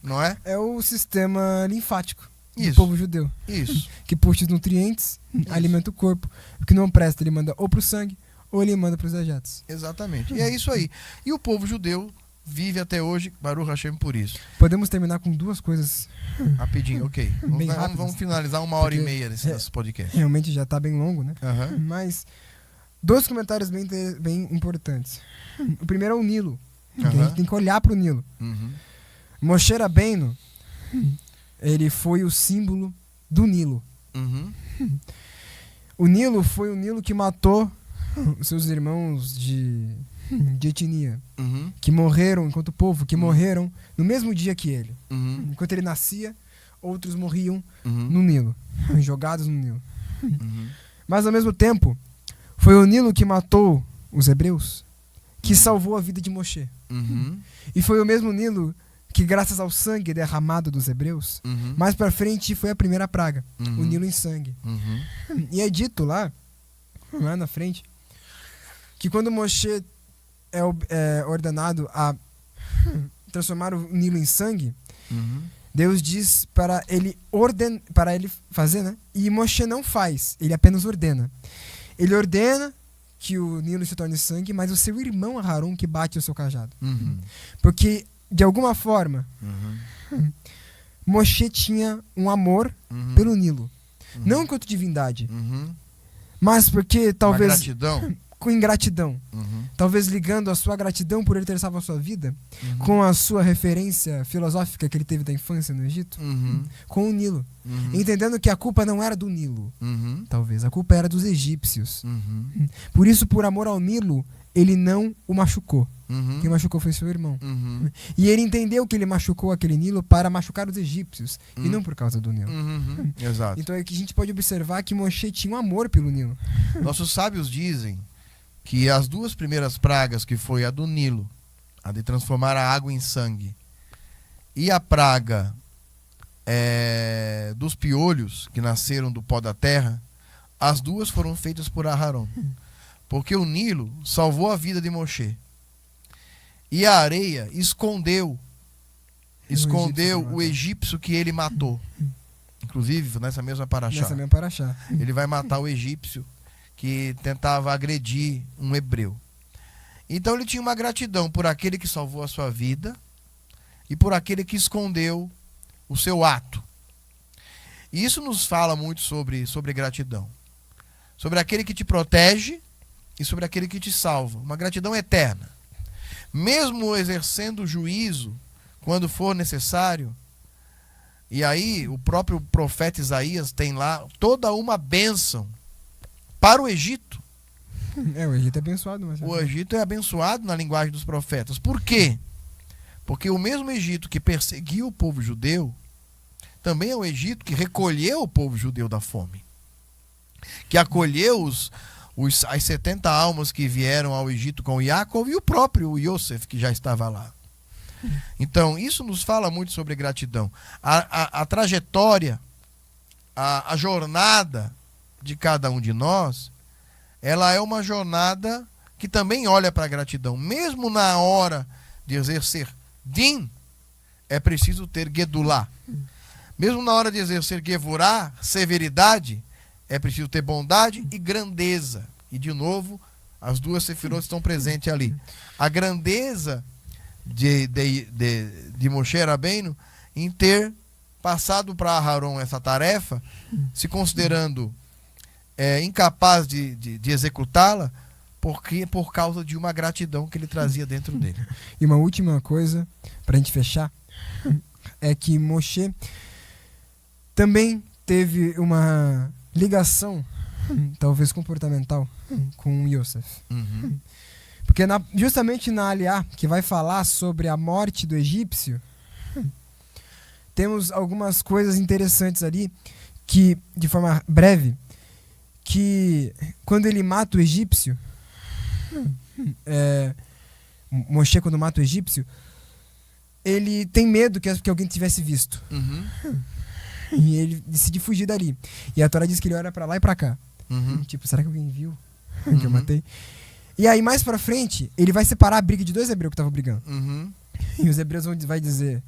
não é? É o sistema linfático do Isso. povo judeu. Isso. Que puxa os nutrientes, alimenta o corpo. O que não presta, ele manda ou pro sangue, ou ele manda pros dejetos. Exatamente. E é isso aí. E o povo judeu vive até hoje, Baruch Hashem, por isso. Podemos terminar com 2 coisas. Rapidinho, ok. Vamos finalizar 1h30 nesse podcast. Realmente já tá bem longo, né? Uhum. Mas 2 comentários bem importantes. O primeiro é o Nilo. A gente tem que olhar pro Nilo. Moshe Rabbeinu, ele foi o símbolo do Nilo. O Nilo foi o Nilo que matou os seus irmãos de etnia, que morreram enquanto povo, que morreram no mesmo dia que ele. Enquanto ele nascia, outros morriam no Nilo, jogados no Nilo. Mas ao mesmo tempo, foi o Nilo que matou os hebreus, que salvou a vida de Moshe. E foi o mesmo Nilo que, graças ao sangue derramado dos hebreus, mais pra frente foi a primeira praga, o Nilo em sangue. E é dito lá na frente, que quando Moshe é ordenado a transformar o Nilo em sangue, Deus diz para ele fazer, né? E Moshe não faz, ele apenas ordena. Ele ordena que o Nilo se torne sangue, mas o seu irmão Aharon que bate o seu cajado. Porque, de alguma forma, Moshe tinha um amor pelo Nilo. Não enquanto divindade, mas porque talvez... Uma gratidão. com ingratidão. Uhum. Talvez ligando a sua gratidão por ele ter salvo a sua vida Uhum. com a sua referência filosófica que ele teve da infância no Egito, Uhum. com o Nilo. Uhum. Entendendo que a culpa não era do Nilo, Uhum. talvez. A culpa era dos egípcios. Uhum. Por isso, por amor ao Nilo, ele não o machucou. Uhum. Quem machucou foi seu irmão. Uhum. E ele entendeu que ele machucou aquele Nilo para machucar os egípcios, e não por causa do Nilo. Uhum. Exato. Então é que a gente pode observar que Moshe tinha um amor pelo Nilo. Nossos sábios dizem que as duas primeiras pragas, que foi a do Nilo, a de transformar a água em sangue, e a praga dos piolhos, que nasceram do pó da terra, as duas foram feitas por Aharon. Porque o Nilo salvou a vida de Moshe. E a areia escondeu o egípcio que ele matou. Inclusive, nessa mesma paraxá. Nessa mesma paraxá. Ele vai matar o egípcio que tentava agredir um hebreu. Então ele tinha uma gratidão por aquele que salvou a sua vida e por aquele que escondeu o seu ato. E isso nos fala muito sobre gratidão. Sobre aquele que te protege e sobre aquele que te salva. Uma gratidão eterna. Mesmo exercendo juízo quando for necessário. E aí o próprio profeta Isaías tem lá toda uma bênção para o Egito. O Egito é abençoado. Mas O Egito é abençoado na linguagem dos profetas. Por quê? Porque o mesmo Egito que perseguiu o povo judeu também é o Egito que recolheu o povo judeu da fome. Que acolheu as 70 almas que vieram ao Egito com Jacob e o próprio Yosef, que já estava lá. Então, isso nos fala muito sobre gratidão. A trajetória, a jornada de cada um de nós, ela é uma jornada que também olha para a gratidão. Mesmo na hora de exercer din, é preciso ter gedulá. Mesmo na hora de exercer gevurá, severidade, é preciso ter bondade e grandeza. E, de novo, as duas sefirot estão presentes ali. A grandeza de Moshe Rabbeinu em ter passado para Aharon essa tarefa, se considerando incapaz de executá-la, por causa de uma gratidão que ele trazia dentro dele. E uma última coisa, para a gente fechar, é que Moshe também teve uma ligação, talvez comportamental, com Yosef. Uhum. Porque justamente na Aliá, que vai falar sobre a morte do egípcio, temos algumas coisas interessantes ali, que, de forma breve, que quando ele mata o egípcio, Moshe, quando mata o egípcio, ele tem medo que alguém tivesse visto. Uhum. E ele decide fugir dali. E a Torá diz que ele olha pra lá e pra cá. Uhum. Tipo, será que alguém viu que eu matei? E aí, mais pra frente, ele vai separar a briga de dois hebreus que estavam brigando. Uhum. E os hebreus vai dizer: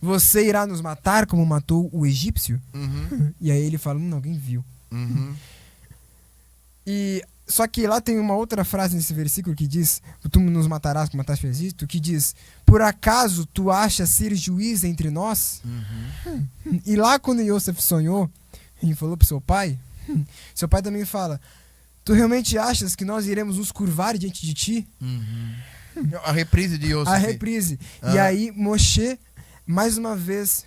você irá nos matar como matou o egípcio? Uhum. E aí ele fala: alguém viu. Uhum. E só que lá tem uma outra frase nesse versículo que diz: tu nos matarás como mataste o Egito, que diz: por acaso tu achas ser juiz entre nós? Uhum. E lá quando Yosef sonhou e falou pro seu pai também fala: tu realmente achas que nós iremos nos curvar diante de ti? Uhum. A reprise de Yosef. A reprise. E aí Moshe, mais uma vez,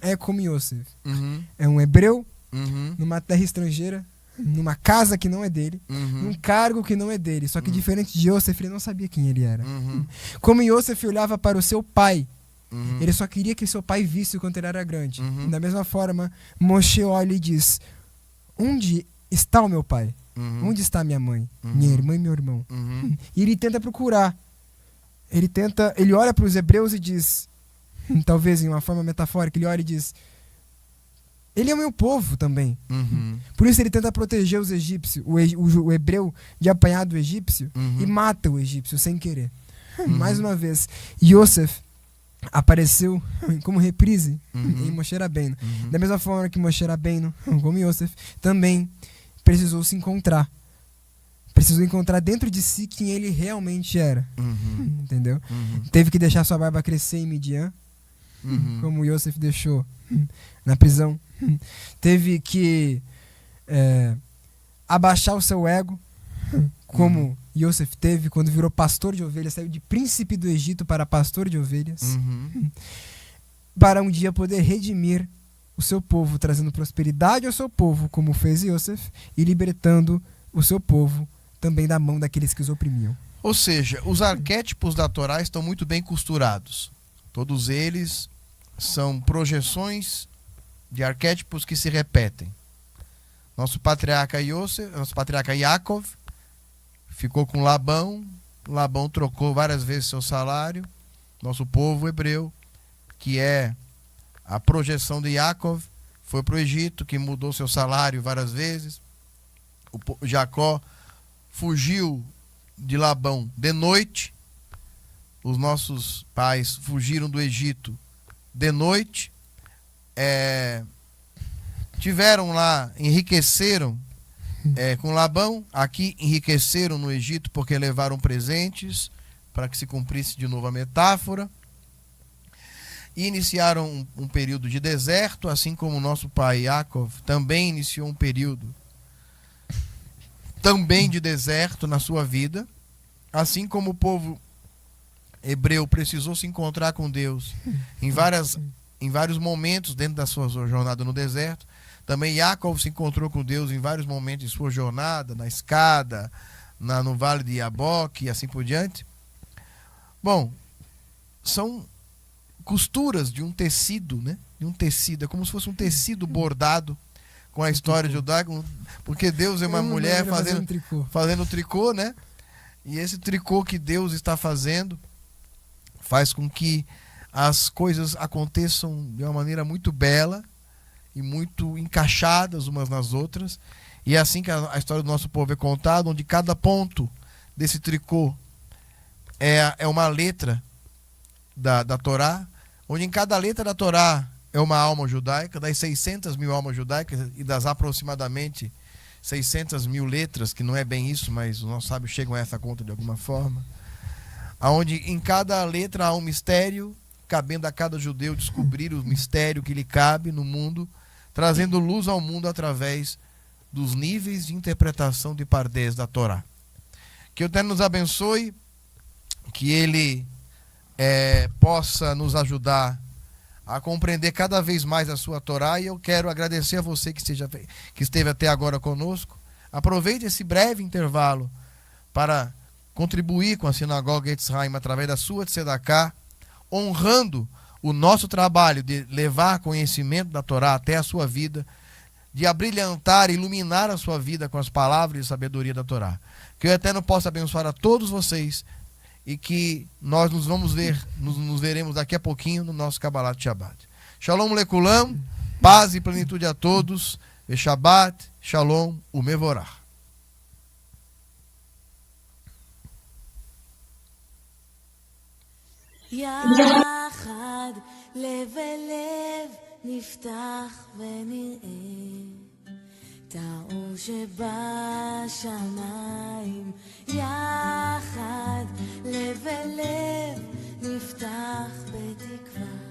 é como Yosef. Uhum. É um hebreu, Uhum. numa terra estrangeira, numa casa que não é dele, Uhum. num cargo que não é dele. Só que diferente de Yosef, ele não sabia quem ele era. Uhum. Como Yosef olhava para o seu pai, Uhum. ele só queria que seu pai visse o quanto ele era grande. Uhum. Da mesma forma, Moshe olha e diz: onde está o meu pai? Uhum. Onde está minha mãe, Uhum. minha irmã e meu irmão? Uhum. E ele tenta procurar. Ele olha para os hebreus e diz, talvez em uma forma metafórica, ele olha e diz: ele é o meu povo também. Uhum. Por isso ele tenta proteger os egípcios, o hebreu, de apanhar do egípcio, Uhum. e mata o egípcio sem querer. Uhum. Mais uma vez, Yosef apareceu como reprise Uhum. em Moshe Rabbeinu. Uhum. Da mesma forma que Moshe Rabbeinu, como Yosef, também precisou se encontrar. Precisou encontrar dentro de si quem ele realmente era. Uhum. Entendeu? Uhum. Teve que deixar sua barba crescer em Midian, Uhum. como Yosef deixou na prisão. Teve que abaixar o seu ego, como Yosef teve quando virou pastor de ovelhas, saiu de príncipe do Egito para pastor de ovelhas, para um dia poder redimir o seu povo, trazendo prosperidade ao seu povo, como fez Yosef, e libertando o seu povo também da mão daqueles que os oprimiam. Ou seja, os arquétipos da Torá estão muito bem costurados. Todos eles são projeções de arquétipos que se repetem. Nosso patriarca Yaakov ficou com Labão. Labão trocou várias vezes seu salário. Nosso povo hebreu, que é a projeção de Yaakov, foi para o Egito, que mudou seu salário várias vezes. Jacó fugiu de Labão de noite. Os nossos pais fugiram do Egito de noite. Tiveram lá, enriqueceram com Labão. Aqui enriqueceram no Egito porque levaram presentes para que se cumprisse de novo a metáfora. E iniciaram um período de deserto, assim como o nosso pai Yaakov também iniciou um período também de deserto na sua vida, assim como o povo hebreu precisou se encontrar com Deus em vários momentos dentro da sua jornada no deserto. Também Yaakov se encontrou com Deus em vários momentos de sua jornada, na escada, no vale de Jaboque e assim por diante. Bom, são costuras de um tecido, né? De um tecido, é como se fosse um tecido bordado com a história judaica, porque Deus é uma mulher fazendo tricô, né? E esse tricô que Deus está fazendo faz com que as coisas aconteçam de uma maneira muito bela e muito encaixadas umas nas outras. E é assim que a história do nosso povo é contada, onde cada ponto desse tricô é uma letra da Torá, onde em cada letra da Torá é uma alma judaica, das 600 mil almas judaicas e das aproximadamente 600 mil letras, que não é bem isso, mas os nossos sábios chegam a essa conta de alguma forma, onde em cada letra há um mistério, cabendo a cada judeu descobrir o mistério que lhe cabe no mundo, trazendo luz ao mundo através dos níveis de interpretação de pardês da Torá. Que o Eterno nos abençoe, que Ele possa nos ajudar a compreender cada vez mais a sua Torá. E eu quero agradecer a você que esteve até agora conosco. Aproveite esse breve intervalo para contribuir com a Sinagoga Etz Haim através da sua Tzedakah, honrando o nosso trabalho de levar conhecimento da Torá até a sua vida, de abrilhantar, iluminar a sua vida com as palavras de sabedoria da Torá. Que o Eterno possa abençoar a todos vocês e que nós nos veremos daqui a pouquinho no nosso Kabbalat Shabbat. Shalom Lekulam, paz e plenitude a todos. E Shabbat, Shalom, Umevorach. יחד לב אל לב נפתח ונראה את האור שבשמיים. יחד לב אל לב נפתח בתקווה